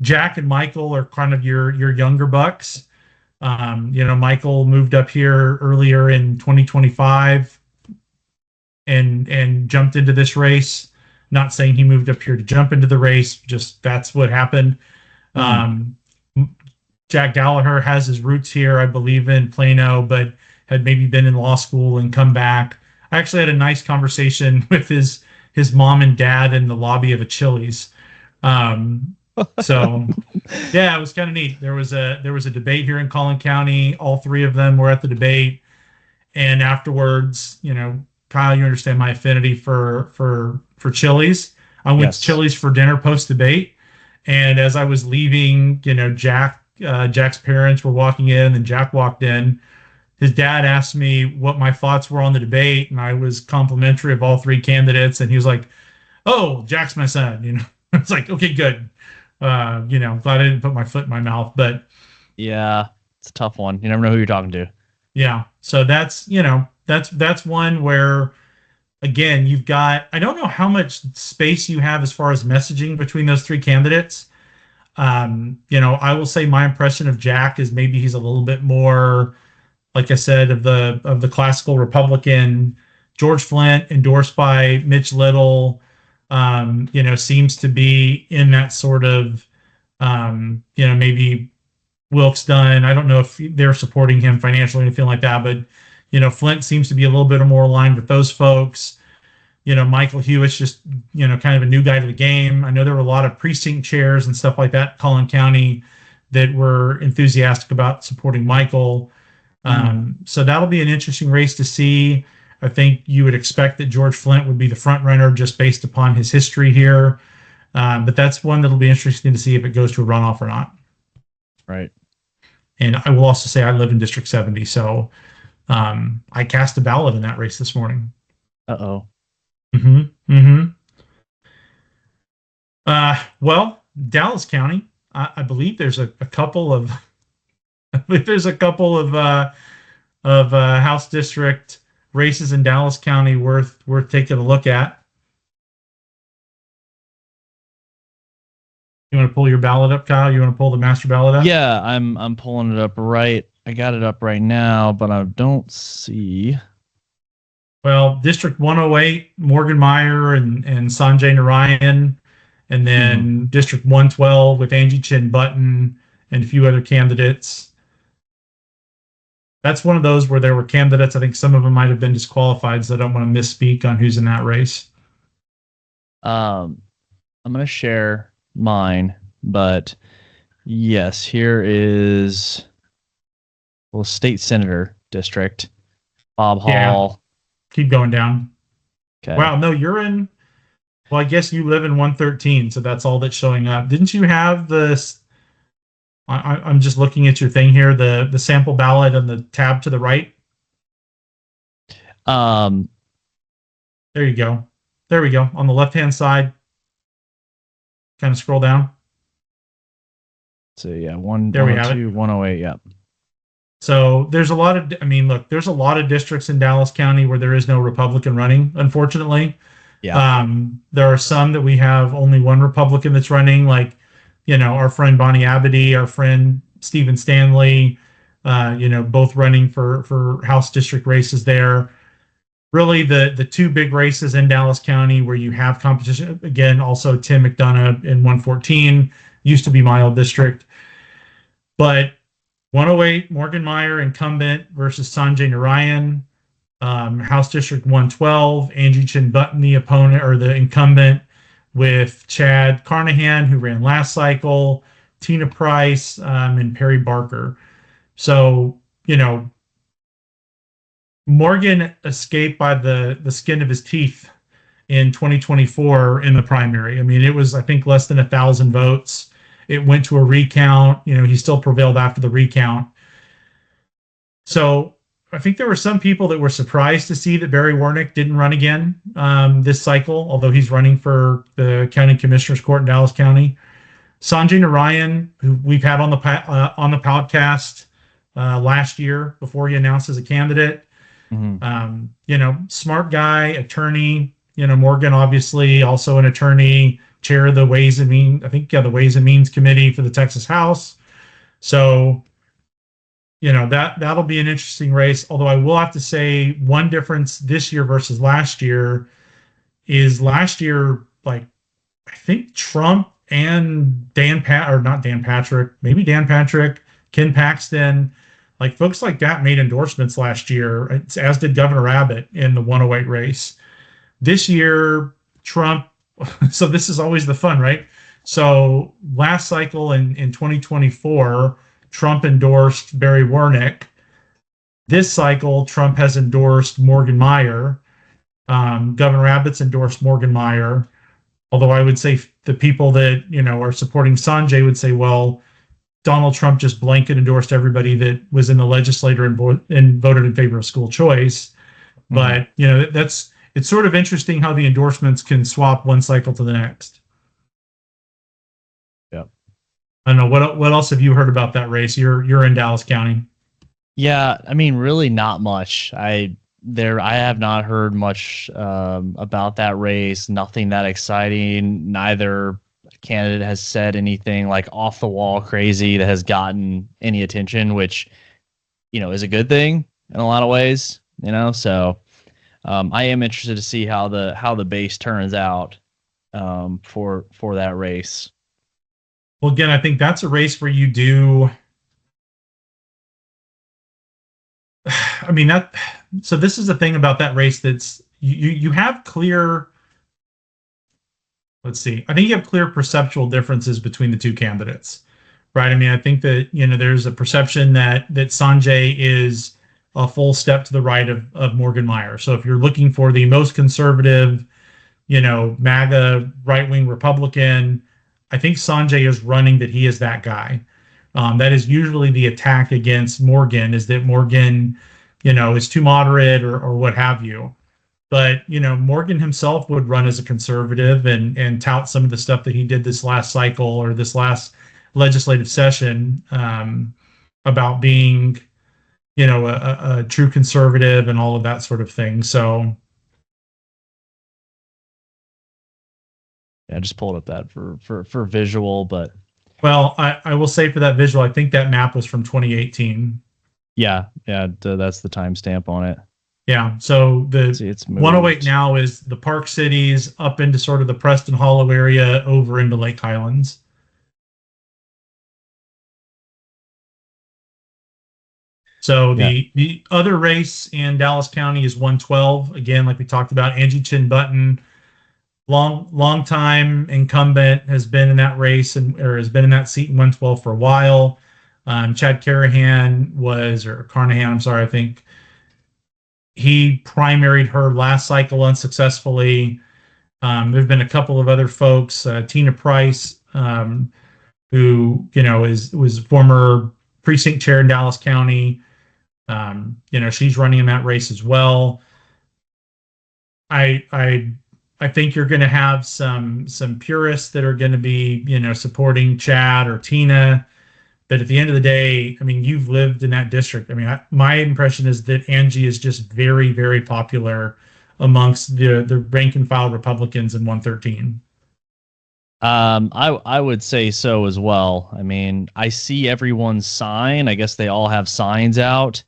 Jack and Michael are kind of your younger bucks. Michael moved up here earlier in 2025 and jumped into this race. Not saying he moved up here to jump into the race, just that's what happened. Um, Jack Gallagher has his roots here, I believe, in Plano, but had maybe been in law school and come back. I actually had a nice conversation with his mom and dad in the lobby of a Chili's. So yeah, it was kind of neat. There was a debate here in Collin County. All three of them were at the debate, and afterwards, Kyle, you understand my affinity for Chili's. I went to Chili's for dinner post debate, and as I was leaving, Jack's parents were walking in, and Jack walked in. His dad asked me what my thoughts were on the debate, and I was complimentary of all three candidates, and he was like, "Oh, Jack's my son." It's like, okay, good. Glad I didn't put my foot in my mouth, but yeah, it's a tough one. You never know who you're talking to. Yeah, so that's one where, again, you've got, I don't know how much space you have as far as messaging between those three candidates. I will say my impression of Jack is maybe he's a little bit more, like I said, of the classical Republican. George Flint, endorsed by Mitch Little, seems to be in that sort of, maybe Wilkes Dunn. I don't know if they're supporting him financially or anything like that, but Flint seems to be a little bit more aligned with those folks. Michael Hewitt's just kind of a new guy to the game. I know there were a lot of precinct chairs and stuff like that in Collin County that were enthusiastic about supporting Michael. So that'll be an interesting race to see. I think you would expect that George Flint would be the front runner just based upon his history here. But that's one that'll be interesting to see if it goes to a runoff or not. Right. And I will also say I live in District 70, so I cast a ballot in that race this morning. Uh-oh. Well, Dallas County, I believe there's a couple of House District races in Dallas County worth taking a look at. You want to pull your ballot up, Kyle? You want to pull the master ballot up? Yeah, I'm pulling it up right. I got it up right now, but I don't see. Well, District 108, Morgan Meyer and Sanjay Narayan, and then District 112 with Angie Chin Button and a few other candidates. That's one of those where there were candidates. I think some of them might have been disqualified, so I don't want to misspeak on who's in that race. I'm going to share mine, but yes, here is state senator district, Bob Hall. Yeah. Keep going down. Okay. Wow, no, you're in. Well, I guess you live in 113, so that's all that's showing up. Didn't you have this? I'm just looking at your thing here, the sample ballot and the tab to the right. There you go. There we go. On the left-hand side, kind of scroll down. So yeah, 102, 108, yeah. So there's a lot of, there's a lot of districts in Dallas County where there is no Republican running, unfortunately. Yeah. There are some that we have only one Republican that's running, like, our friend Bonnie Abity, our friend Stephen Stanley, both running for House district races there. Really, the two big races in Dallas County where you have competition, again, also Tim McDonough in 114, used to be my old district. But 108, Morgan Meyer, incumbent, versus Sanjay Narayan. House District 112, Angie Chin Button, the opponent or the incumbent, with Chad Carnahan, who ran last cycle, Tina Price, and Perry Barker. So, Morgan escaped by the skin of his teeth in 2024 in the primary. It was, I think, less than 1,000 votes. It went to a recount. He still prevailed after the recount. So I think there were some people that were surprised to see that Barry Warnick didn't run again this cycle, although he's running for the County Commissioner's Court in Dallas County. Sanjay Narayan, who we've had on the podcast last year before he announced as a candidate. Smart guy, attorney. Morgan, obviously, also an attorney, chair of the Ways and Means, the Ways and Means Committee for the Texas House. So, that'll be an interesting race. Although I will have to say one difference this year versus last year is last year, I think Trump and not Dan Patrick, maybe Dan Patrick, Ken Paxton, like folks like that made endorsements last year, as did Governor Abbott in the 108 race. This year, Trump, so this is always the fun, right? So last cycle in 2024, Trump endorsed Barry Warnick. This cycle, Trump has endorsed Morgan Meyer. Governor Abbott's endorsed Morgan Meyer. Although I would say the people that, are supporting Sanjay would say, well, Donald Trump just blanket endorsed everybody that was in the legislature and voted in favor of school choice. Mm-hmm. But, it's sort of interesting how the endorsements can swap one cycle to the next. Yeah. I don't know. What else have you heard about that race? You're in Dallas County. Yeah, I mean, really not much. I have not heard much about that race. Nothing that exciting. Neither candidate has said anything like off the wall crazy that has gotten any attention, which, is a good thing in a lot of ways. So I am interested to see how the base turns out for that race. Well, again, I think that's a race where you do. I mean, so this is the thing about that race that's you have clear. Let's see. I think you have clear perceptual differences between the two candidates, right? I mean, I think that, there's a perception that Sanjay is a full step to the right of Morgan Meyer. So if you're looking for the most conservative, MAGA right-wing Republican, I think Sanjay is running that he is that guy. That is usually the attack against Morgan, is that Morgan, is too moderate or what have you. But, Morgan himself would run as a conservative and tout some of the stuff that he did this last cycle or this last legislative session about being, a true conservative and all of that sort of thing. So. Yeah, I just pulled up that for visual, but. Well, I will say for that visual, I think that map was from 2018. Yeah, that's the timestamp on it. Yeah, so the 108 now is the Park Cities up into sort of the Preston Hollow area over into Lake Highlands. So the other race in Dallas County is 112. Again, like we talked about, Angie Chin Button, long time incumbent, has been in that race or has been in that seat in 112 for a while. Chad Carnahan, I'm sorry, I think he primaried her last cycle unsuccessfully. There've been a couple of other folks, Tina Price, who was former precinct chair in Dallas County. She's running in that race as well. I think you're going to have some purists that are going to be supporting Chad or Tina. But at the end of the day, I mean, you've lived in that district. I mean, my impression is that Angie is just very, very popular amongst the rank and file Republicans in 113. I would say so as well. I mean, I see everyone's sign. I guess they all have signs out,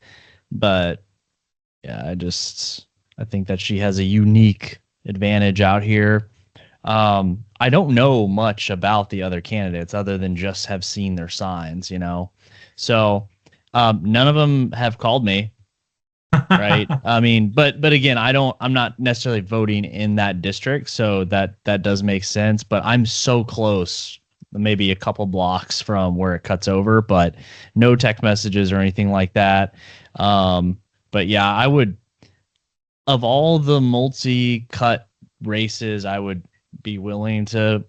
but yeah, I think that she has a unique advantage out here. I don't know much about the other candidates other than just have seen their signs, so none of them have called me. Right. I mean, but again, I'm not necessarily voting in that district. So that does make sense, but I'm so close, maybe a couple blocks from where it cuts over, but no text messages or anything like that. But yeah, I would, of all the multi-cut races, I would be willing to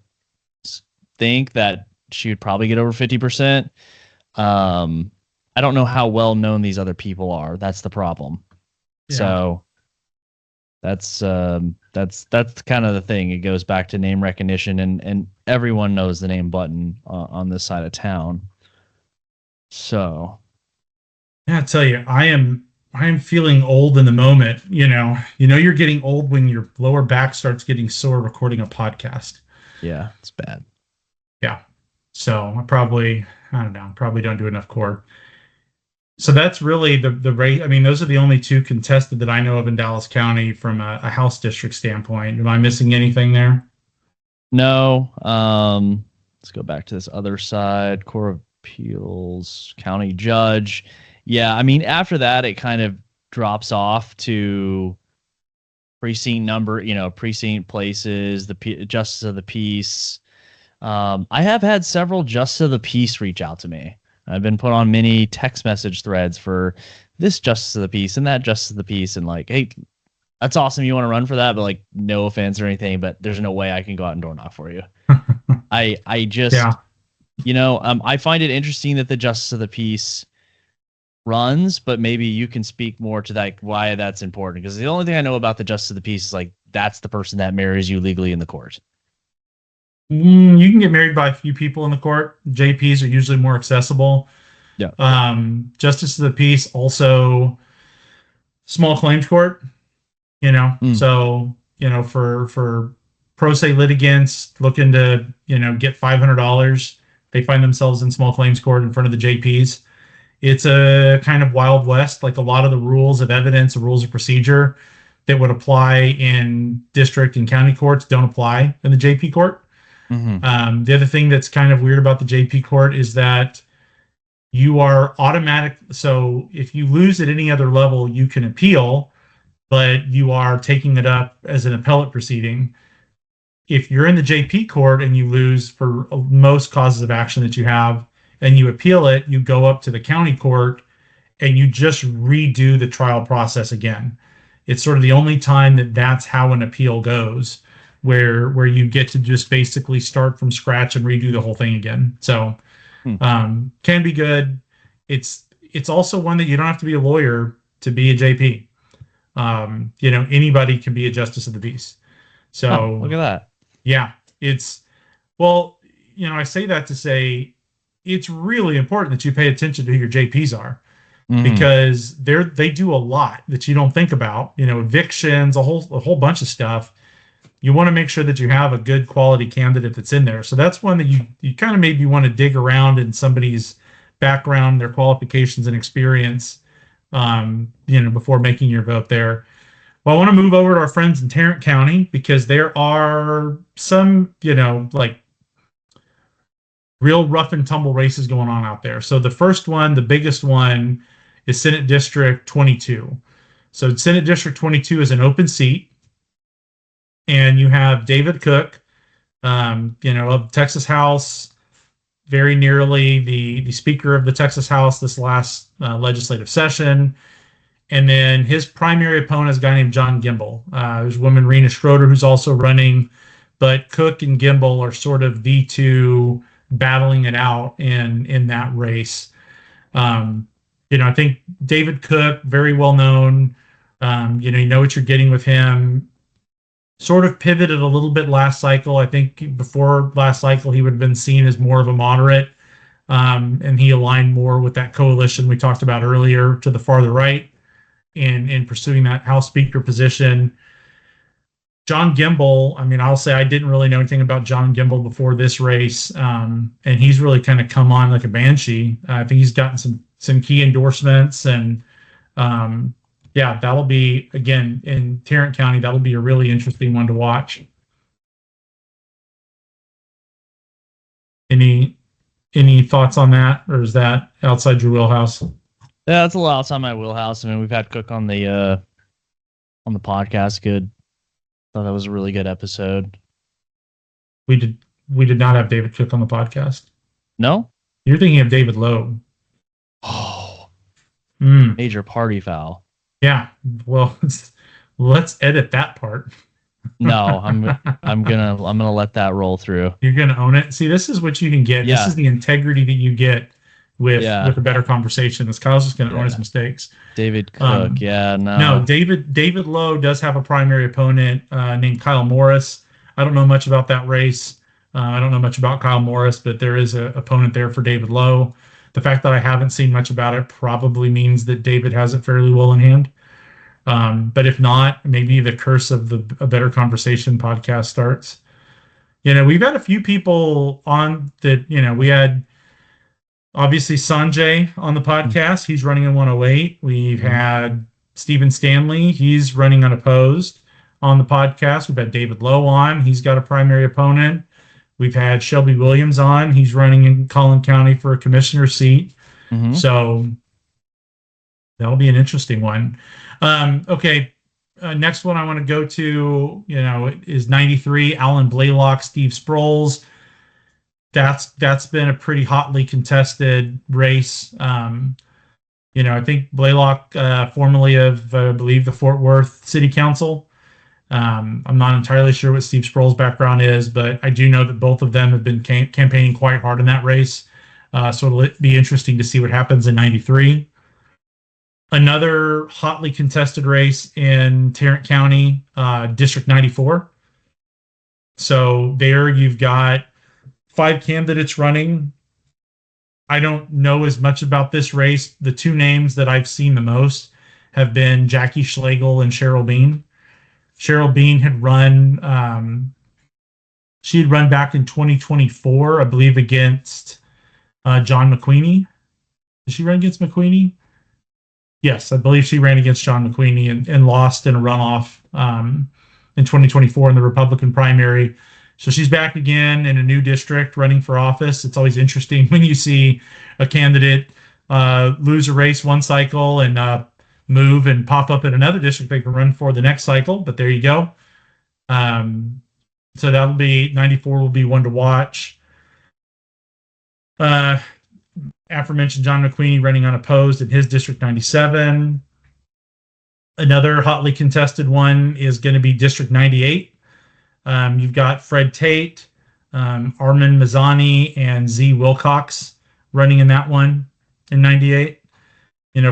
think that she would probably get over 50%. I don't know how well known these other people are. That's the problem. Yeah. So that's kind of the thing. It goes back to name recognition, and everyone knows the name Button on this side of town. So yeah, I tell you, I am feeling old in the moment. You're getting old when your lower back starts getting sore recording a podcast. Yeah, it's bad. Yeah. So I probably don't do enough core. So that's really the rate. I mean, those are the only two contested that I know of in Dallas County from a House district standpoint. Am I missing anything there? No. Let's go back to this other side. Court of Appeals, county judge. Yeah, I mean, after that, it kind of drops off to precinct number, precinct places, justice of the peace. I have had several justice of the peace reach out to me. I've been put on many text message threads for this justice of the peace and that justice of the peace, and like, hey, that's awesome. You want to run for that, but like, no offense or anything, but there's no way I can go out and door knock for you. I just, I find it interesting that the justice of the peace runs, but maybe you can speak more to that, why that's important. Because the only thing I know about the justice of the peace is like, that's the person that marries you legally in the court. You can get married by a few people in the court. JPs are usually more accessible. Yeah. Justice of the peace, also small claims court, so, for pro se litigants looking to, get $500, they find themselves in small claims court in front of the JPs. It's a kind of Wild West, like a lot of the rules of evidence, the rules of procedure that would apply in district and county courts don't apply in the JP court. Mm-hmm. The other thing that's kind of weird about the JP court is that you are automatic. So if you lose at any other level, you can appeal, but you are taking it up as an appellate proceeding. If you're in the JP court and you lose for most causes of action that you have, and you appeal it, you go up to the county court and you just redo the trial process again. It's sort of the only time that that's how an appeal goes, where you get to just basically start from scratch and redo the whole thing again. So can be good. It's also one that you don't have to be a lawyer to be a JP. Anybody can be a justice of the peace. So look at that. Yeah, I say that to say it's really important that you pay attention to who your JPs are, because they do a lot that you don't think about. Evictions, a whole bunch of stuff. You want to make sure that you have a good quality candidate that's in there. So that's one that you kind of maybe want to dig around in somebody's background, their qualifications and experience, before making your vote there. Well, I want to move over to our friends in Tarrant County, because there are some, real rough and tumble races going on out there. So the first one, the biggest one, is Senate District 22. So Senate District 22 is an open seat, and you have David Cook, of Texas House, very nearly the Speaker of the Texas House this last legislative session. And then his primary opponent is a guy named Jon Gimble. There's a woman, Rena Schroeder, who's also running, but Cook and Gimble are sort of the two battling it out in that race. I think David Cook, very well known. You know what you're getting with him. Sort of pivoted a little bit last cycle. I think before last cycle, he would have been seen as more of a moderate, and he aligned more with that coalition we talked about earlier to the farther right in pursuing that House Speaker position. Jon Gimble, I'll say I didn't really know anything about Jon Gimble before this race, and he's really kind of come on like a banshee. I think he's gotten some key endorsements, and that'll be, again, in Tarrant County, that'll be a really interesting one to watch. Any thoughts on that, or is that outside your wheelhouse? Yeah, that's a little outside my wheelhouse. We've had Cook on the podcast. Good. Thought that was a really good episode. We did not have David Cook on the podcast. No? You're thinking of David Lowe. Oh. Major party foul. Yeah. Well, let's edit that part. No, I'm gonna let that roll through. You're gonna own it. See, this is what you can get. Yeah. This is the integrity that you get with a better conversation. This Kyle's just gonna own his mistakes. David Cook, No, David Lowe does have a primary opponent named Kyle Morris. I don't know much about that race. I don't know much about Kyle Morris, but there is an opponent there for David Lowe. The fact that I haven't seen much about it probably means that David has it fairly well in hand. But if not, maybe the curse of A Better Conversation podcast starts. We've had a few people on that, we had obviously Sanjay on the podcast. He's running in 108. We've had Stephen Stanley. He's running unopposed on the podcast. We've had David Lowe on. He's got a primary opponent. We've had Shelby Williams on. He's running in Collin County for a commissioner seat. Mm-hmm. So that'll be an interesting one. Okay. Next one I want to go to, is 93, Alan Blaylock, Steve Sproles. That's been a pretty hotly contested race. I think Blaylock, formerly of, I believe, the Fort Worth City Council. I'm not entirely sure what Steve Sproles' background is, but I do know that both of them have been campaigning quite hard in that race. So it'll be interesting to see what happens in 93. Another hotly contested race in Tarrant County, District 94. So there you've got 5 candidates running. I don't know as much about this race. The 2 names that I've seen the most have been Jackie Schlegel and Cheryl Bean. Cheryl Bean had run, she had run back in 2024, I believe, against John McQueenie. Did she run against McQueenie? Yes, I believe she ran against John McQueenie and lost in a runoff in 2024 in the Republican primary. So she's back again in a new district running for office. It's always interesting when you see a candidate lose a race one cycle and move and pop up in another district they can run for the next cycle. But there you go. So that'll be 94 will be one to watch. Aforementioned John McQueenie running unopposed in his District 97. Another hotly contested one is going to be District 98. You've got Fred Tate, Armin Mazzani, and Z Wilcox running in that one in 98.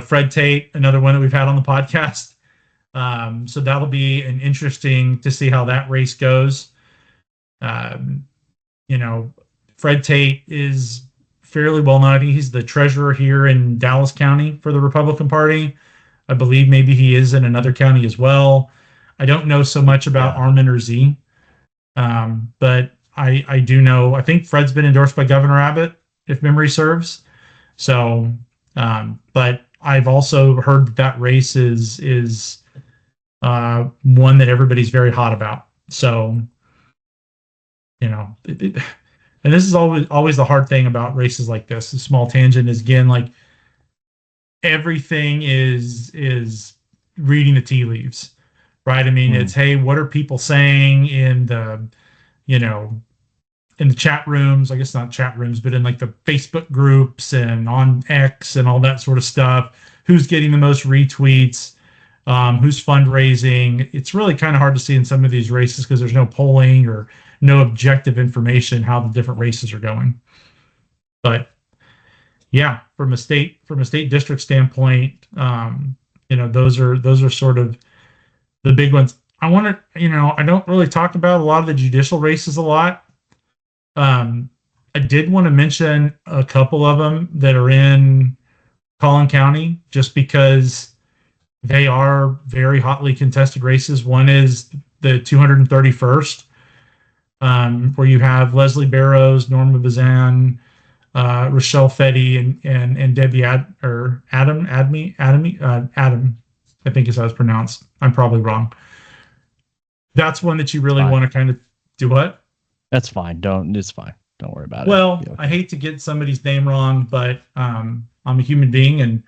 Fred Tate, another one that we've had on the podcast. So that'll be an interesting to see how that race goes. Fred Tate is fairly well known. He's the treasurer here in Dallas County for the Republican Party. I believe maybe he is in another county as well. I don't know so much about Armin or Z, but I do know. I think Fred's been endorsed by Governor Abbott, if memory serves. So, but I've also heard that race is one that everybody's very hot about. So, and this is always the hard thing about races like this. A small tangent is, again, like, everything is reading the tea leaves, right? I mean, it's, hey, what are people saying in the chat rooms? I guess not chat rooms, but in like the Facebook groups and on X and all that sort of stuff. Who's getting the most retweets? Who's fundraising? It's really kind of hard to see in some of these races because there's no polling or no objective information how the different races are going. But yeah, from a state district standpoint, those are sort of the big ones. I don't really talk about a lot of the judicial races a lot. I did want to mention a couple of them that are in Collin County, just because they are very hotly contested races. One is the 231st, where you have Leslie Barrows, Norma Bazan, Rochelle Fetty, and Debbie Adam, I think is how it's pronounced. I'm probably wrong. That's one that you really want to kind of do what? That's fine. It's fine. Don't worry about it. Well, I hate to get somebody's name wrong, but I'm a human being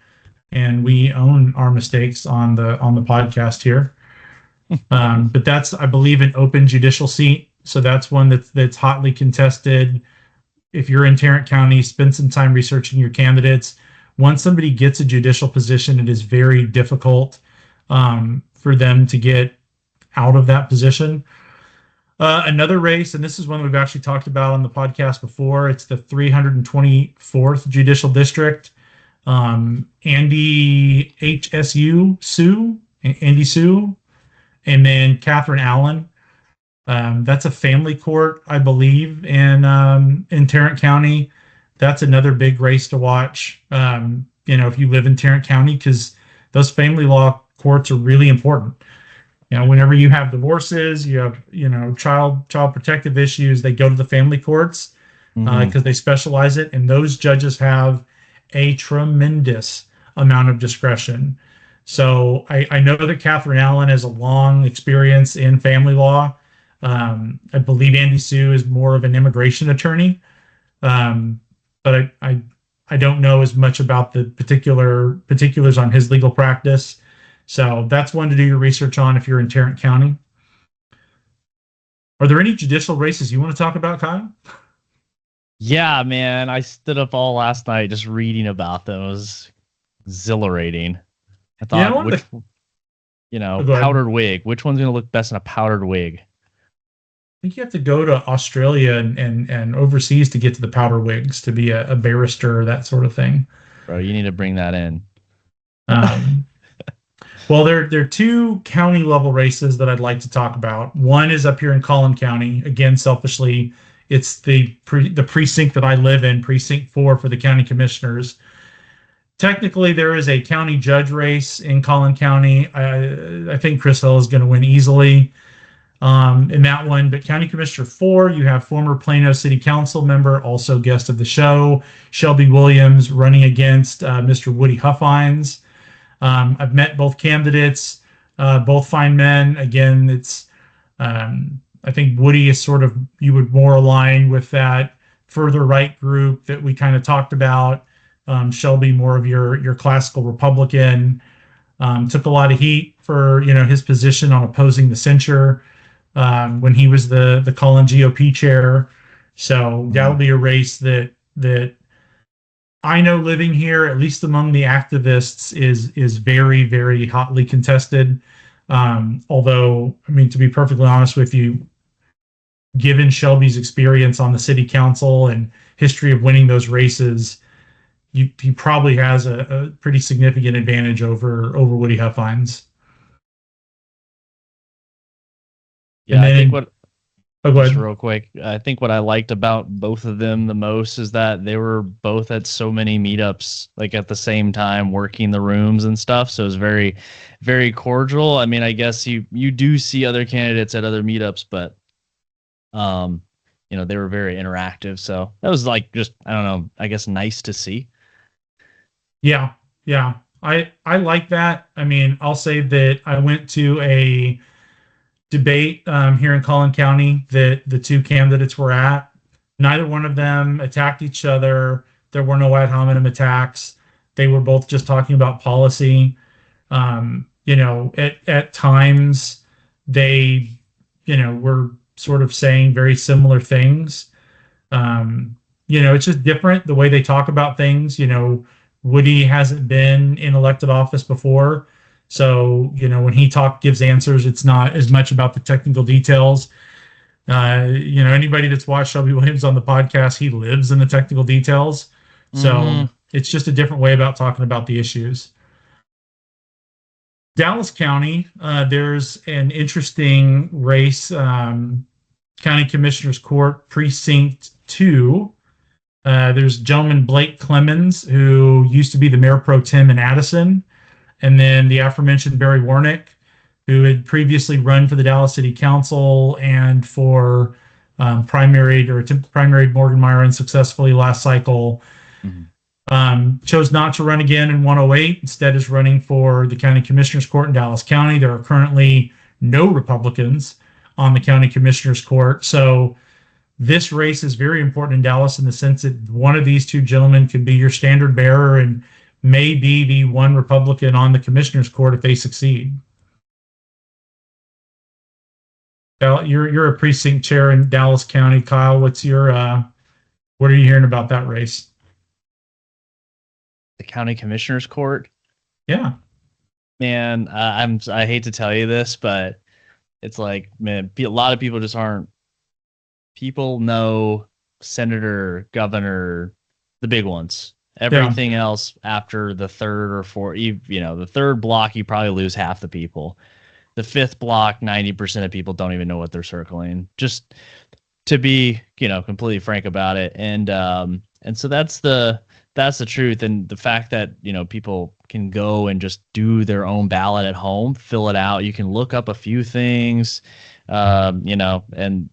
and we own our mistakes on the podcast here. But that's, I believe, an open judicial seat. So that's one that's hotly contested. If you're in Tarrant County, spend some time researching your candidates. Once somebody gets a judicial position, it is very difficult for them to get out of that position. Another race, and this is one we've actually talked about on the podcast before. It's the 324th Judicial District. Andy Sue, and then Catherine Allen. That's a family court, I believe, in Tarrant County. That's another big race to watch. If you live in Tarrant County, because those family law courts are really important. Whenever you have divorces, you have child protective issues, they go to the family courts because they specialize it, and those judges have a tremendous amount of discretion. So I know that Catherine Allen has a long experience in family law. I believe Andy Sue is more of an immigration attorney, but I don't know as much about the particulars on his legal practice. So that's one to do your research on if you're in Tarrant County. Are there any judicial races you want to talk about, Kyle? Yeah, man, I stood up all last night just reading about them. It was exhilarating. I thought, powdered wig. Which one's going to look best in a powdered wig? I think you have to go to Australia and overseas to get to the powder wigs to be a barrister, that sort of thing. Bro, you need to bring that in. Well, there are two county level races that I'd like to talk about. One is up here in Collin County. Again, selfishly, it's the precinct that I live in, Precinct 4 for the county commissioners. Technically, there is a county judge race in Collin County. I think Chris Hill is going to win easily in that one. But County Commissioner 4, you have former Plano City Council member, also guest of the show, Shelby Williams, running against Mr. Woody Huffines. I've met both candidates, both fine men. Again, it's I think Woody is sort of, you would more align with that further right group that we kind of talked about. Shelby, more of your classical Republican, took a lot of heat for his position on opposing the censure when he was the Collin GOP chair. So that'll be a race that I know, living here, at least among the activists, is very, very hotly contested. Although, I mean, to be perfectly honest with you, given Shelby's experience on the city council and history of winning those races, he probably has a pretty significant advantage over Woody Huffines. Yeah, I think just real quick, I think what I liked about both of them the most is that they were both at so many meetups, like at the same time, working the rooms and stuff. So it was very, very cordial. I mean, I guess you do see other candidates at other meetups, but they were very interactive. So that was like just, I don't know, I guess nice to see. Yeah. I like that. I mean, I'll say that I went to a debate here in Collin County that the two candidates were at. Neither one of them attacked each other. There were no ad hominem attacks. They were both just talking about policy. At times they, were sort of saying very similar things. It's just different the way they talk about things. Woody hasn't been in elected office before. So, when he gives answers, it's not as much about the technical details. Anybody that's watched Shelby Williams on the podcast, he lives in the technical details. So it's just a different way about talking about the issues. Dallas County, there's an interesting race, County Commissioner's Court, Precinct 2. There's gentleman Blake Clemens, who used to be the mayor pro tem in Addison. And then the aforementioned Barry Warnick, who had previously run for the Dallas City Council and for primaried Morgan Meyer unsuccessfully last cycle. Chose not to run again in 108. Instead is running for the County Commissioner's Court in Dallas County. There are currently no Republicans on the County Commissioner's Court. So this race is very important in Dallas in the sense that one of these two gentlemen could be your standard bearer and may be the one Republican on the Commissioner's Court if they succeed. You're a precinct chair in Dallas County, Kyle. What are you hearing about that race? The County Commissioner's Court? Yeah. Man, I hate to tell you this, but it's like, man, a lot of people just aren't. People know senator, governor, the big ones. Everything else after the third or fourth, the third block, you probably lose half the people. The fifth block, 90% of people don't even know what they're circling. Just to be, completely frank about it. And so that's the truth. And the fact that, people can go and just do their own ballot at home, fill it out. You can look up a few things, and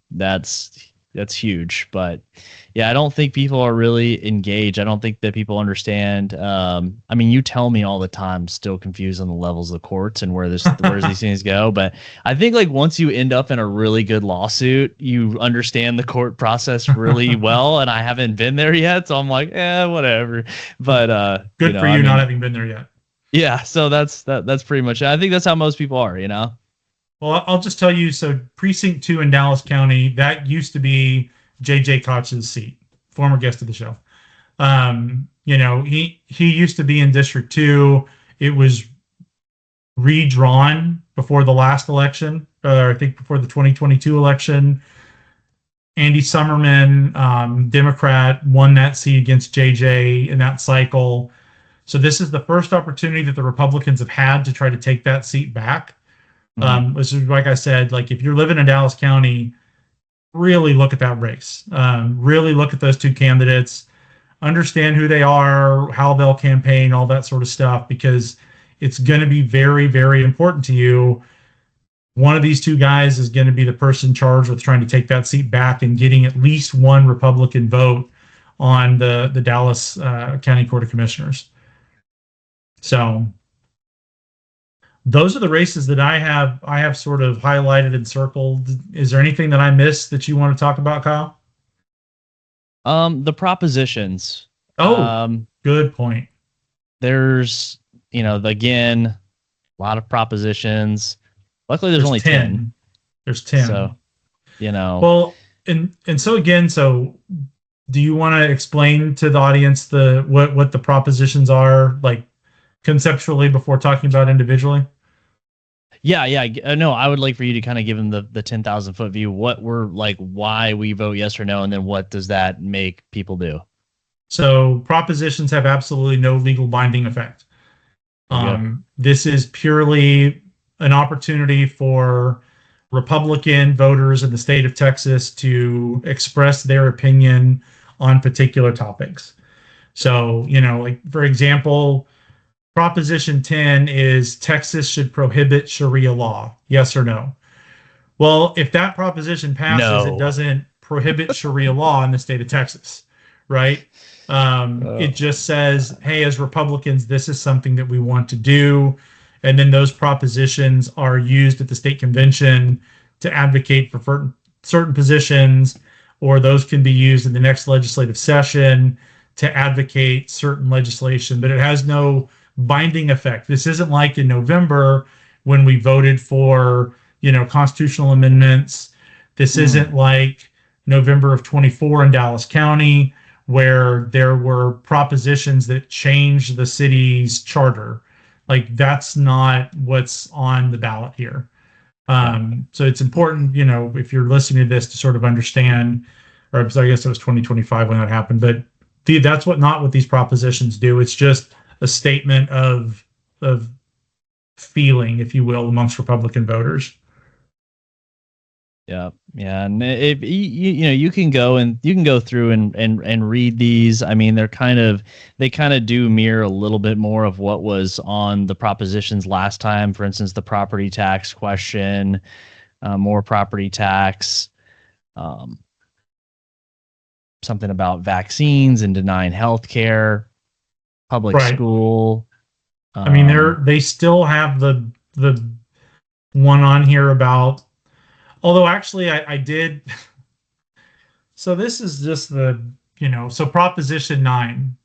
that's huge. But yeah, I don't think people are really engaged. I don't think that people understand. I mean, you tell me all the time, still confused on the levels of the courts and where these things go. But I think like once you end up in a really good lawsuit, you understand the court process really well. And I haven't been there yet, so I'm like, whatever. But good for you not having been there yet. Yeah, so that's pretty much it. I think that's how most people are, Well, I'll just tell you, so Precinct 2 in Dallas County, that used to be J.J. Koch's seat, former guest of the show. He used to be in District 2. It was redrawn before the last election, I think before the 2022 election. Andy Summerman, Democrat, won that seat against J.J. in that cycle. So this is the first opportunity that the Republicans have had to try to take that seat back. Which is, like I said, like if you're living in Dallas County, really look at that race. Really look at those two candidates, understand who they are, how they'll campaign, all that sort of stuff, because it's going to be very, very important to you. One of these two guys is going to be the person charged with trying to take that seat back and getting at least one Republican vote on the Dallas County Court of Commissioners. So those are the races that I have sort of highlighted and circled. Is there anything that I missed that you want to talk about, Kyle? The propositions. Good point. There's, again, a lot of propositions. Luckily, there's only 10. There's 10. So, Well, and so again, do you want to explain to the audience what the propositions are, like conceptually, before talking about individually? Yeah. No, I would like for you to kind of give them the 10,000-foot view. What we're like, why we vote yes or no, and then what does that make people do? So propositions have absolutely no legal binding effect. This is purely an opportunity for Republican voters in the state of Texas to express their opinion on particular topics. So, like for example, Proposition 10 is Texas should prohibit Sharia law. Yes or no? Well, if that proposition passes, It doesn't prohibit Sharia law in the state of Texas, right? It just says, hey, as Republicans, this is something that we want to do. And then those propositions are used at the state convention to advocate for certain positions, or those can be used in the next legislative session to advocate certain legislation, but it has no binding effect. This isn't like in November when we voted for, constitutional amendments. This isn't like November of 24 in Dallas County, where there were propositions that changed the city's charter. Like that's not what's on the ballot here. So it's important, if you're listening to this, to sort of understand, or I guess it was 2025 when that happened, but that's not what these propositions do. It's just a statement of feeling, if you will, amongst Republican voters. Yeah, and if you can go through and read these. I mean, they kind of do mirror a little bit more of what was on the propositions last time. For instance, the property tax question, more property tax, something about vaccines and denying health care, public school. I mean, they still have the one on here about. Although actually I did. So this is just so Proposition 9.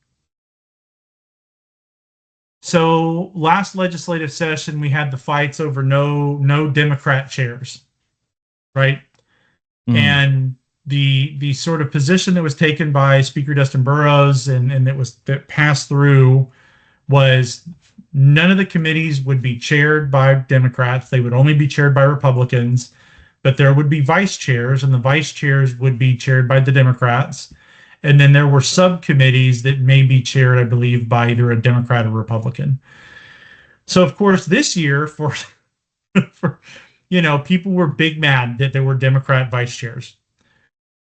So last legislative session, we had the fights over no Democrat chairs, right? And the sort of position that was taken by Speaker Dustin Burrows and that passed through was none of the committees would be chaired by Democrats. They would only be chaired by Republicans. But there would be vice chairs, and the vice chairs would be chaired by the Democrats. And then there were subcommittees that may be chaired, I believe, by either a Democrat or Republican. So, of course, this year, for people were big mad that there were Democrat vice chairs.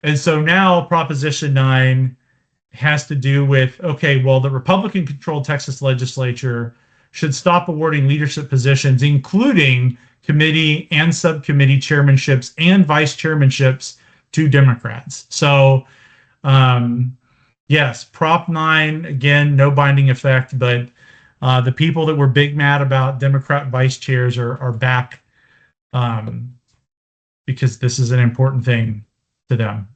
And so now Proposition 9 has to do with, okay, well, the Republican-controlled Texas legislature should stop awarding leadership positions, including committee and subcommittee chairmanships and vice chairmanships, to Democrats. So, yes, Prop 9, again, no binding effect, but the people that were big mad about Democrat vice chairs are back, because this is an important thing to them.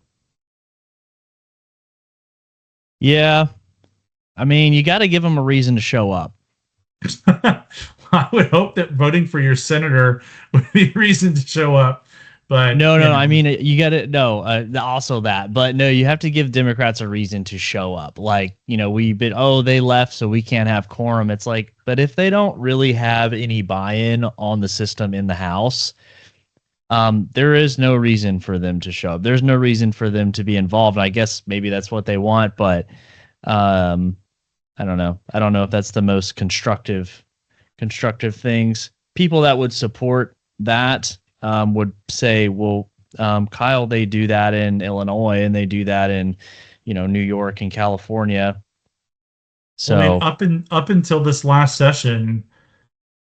Yeah. I mean, you got to give them a reason to show up. I would hope that voting for your senator would be a reason to show up. But no, I mean, you got to also that, but no, you have to give Democrats a reason to show up. Like, they left, so we can't have quorum. It's like, but if they don't really have any buy-in on the system in the House, there is no reason for them to show up. There's no reason for them to be involved. I guess maybe that's what they want, but I don't know. I don't know if that's the most constructive things. People that would support that would say, well, Kyle, they do that in Illinois and they do that in, New York and California. So I mean, up until this last session,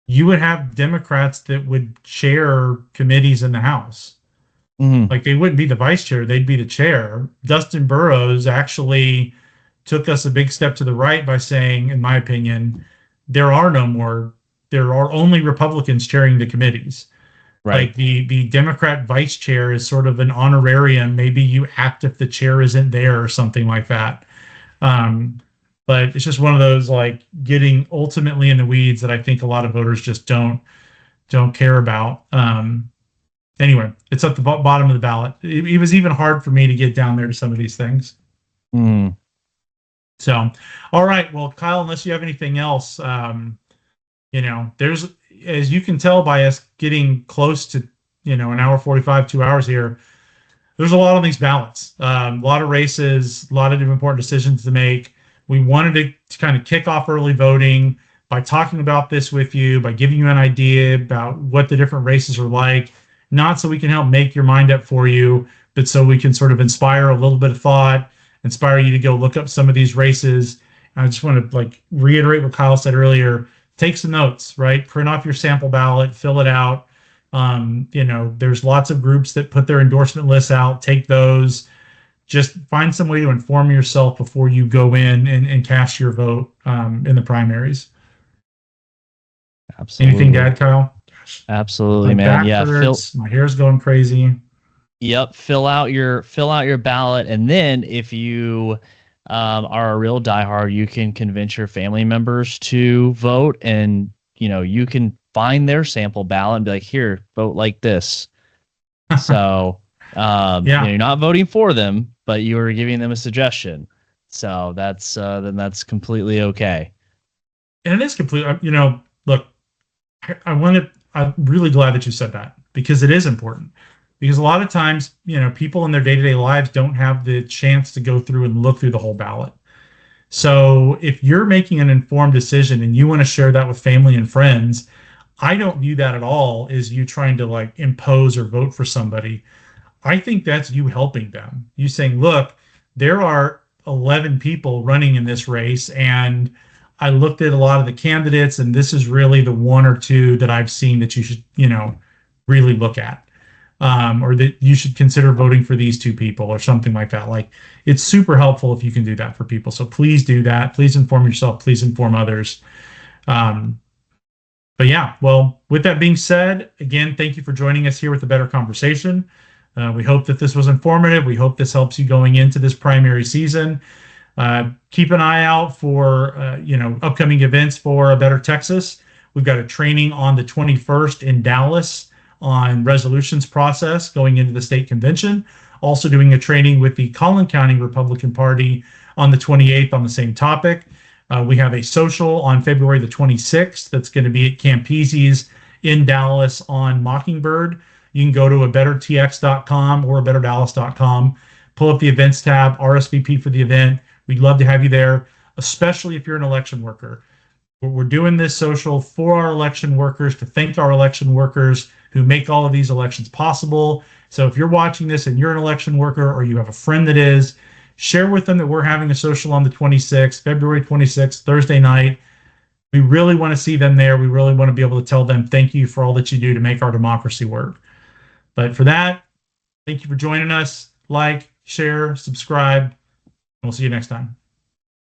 you would have Democrats that would chair committees in the House. Mm-hmm. Like, they wouldn't be the vice chair, they'd be the chair. Dustin Burrows actually took us a big step to the right by saying, in my opinion, there are only Republicans chairing the committees. Right. Like, the Democrat vice chair is sort of an honorarium. Maybe you act if the chair isn't there or something like that. But it's just one of those, like, getting ultimately in the weeds that I think a lot of voters just don't care about. Anyway, it's at the bottom of the ballot. It was even hard for me to get down there to some of these things. Mm. So, all right. Well, Kyle, unless you have anything else, there's, as you can tell by us getting close to, an hour 45, 2 hours here, there's a lot on these ballots, a lot of races, a lot of important decisions to make. We wanted to kind of kick off early voting by talking about this with you, by giving you an idea about what the different races are like, not so we can help make your mind up for you, but so we can sort of inspire a little bit of thought, inspire you to go look up some of these races. And I just want to reiterate what Kyle said earlier. Take some notes, right? Print off your sample ballot, fill it out. There's lots of groups that put their endorsement lists out. Take those. Just find some way to inform yourself before you go in and cast your vote in the primaries. Absolutely. Anything to add, Kyle? Absolutely, man. Yeah, my hair's going crazy. Yep, fill out your ballot, and then if you are a real diehard, you can convince your family members to vote, and you can find their sample ballot and be like, here, vote like this. So you're not voting for them, but you are giving them a suggestion. So that's completely okay. And it is completely, look, I'm really glad that you said that, because it is important. Because a lot of times, people in their day-to-day lives don't have the chance to go through and look through the whole ballot. So if you're making an informed decision and you want to share that with family and friends, I don't view that at all as you trying to impose or vote for somebody. I think that's you helping them. You saying, look, there are 11 people running in this race, and I looked at a lot of the candidates, and this is really the one or two that I've seen that you should, really look at. Or that you should consider voting for these two people or something like that. It's super helpful if you can do that for people. So please do that. Please inform yourself. Please inform others. But yeah, well, with that being said, again, thank you for joining us here with the Better Conversation. We hope that this was informative. We hope this helps you going into this primary season. Keep an eye out for, upcoming events for A Better Texas. We've got a training on the 21st in Dallas on resolutions process going into the state convention. Also doing a training with the Collin County Republican Party on the 28th on the same topic. We have a social on February the 26th that's going to be at Campese's in Dallas on Mockingbird. You can go to abettertx.com or abetterdallas.com, pull up the events tab, RSVP for the event. We'd love to have you there, especially if you're an election worker. We're doing this social for our election workers, to thank our election workers who make all of these elections possible. So if you're watching this and you're an election worker, or you have a friend that is, share with them that we're having a social on the 26th, February 26th, Thursday night. We really want to see them there. We really want to be able to tell them thank you for all that you do to make our democracy work. But for that, thank you for joining us. like, share, subscribe, and we'll see you next time.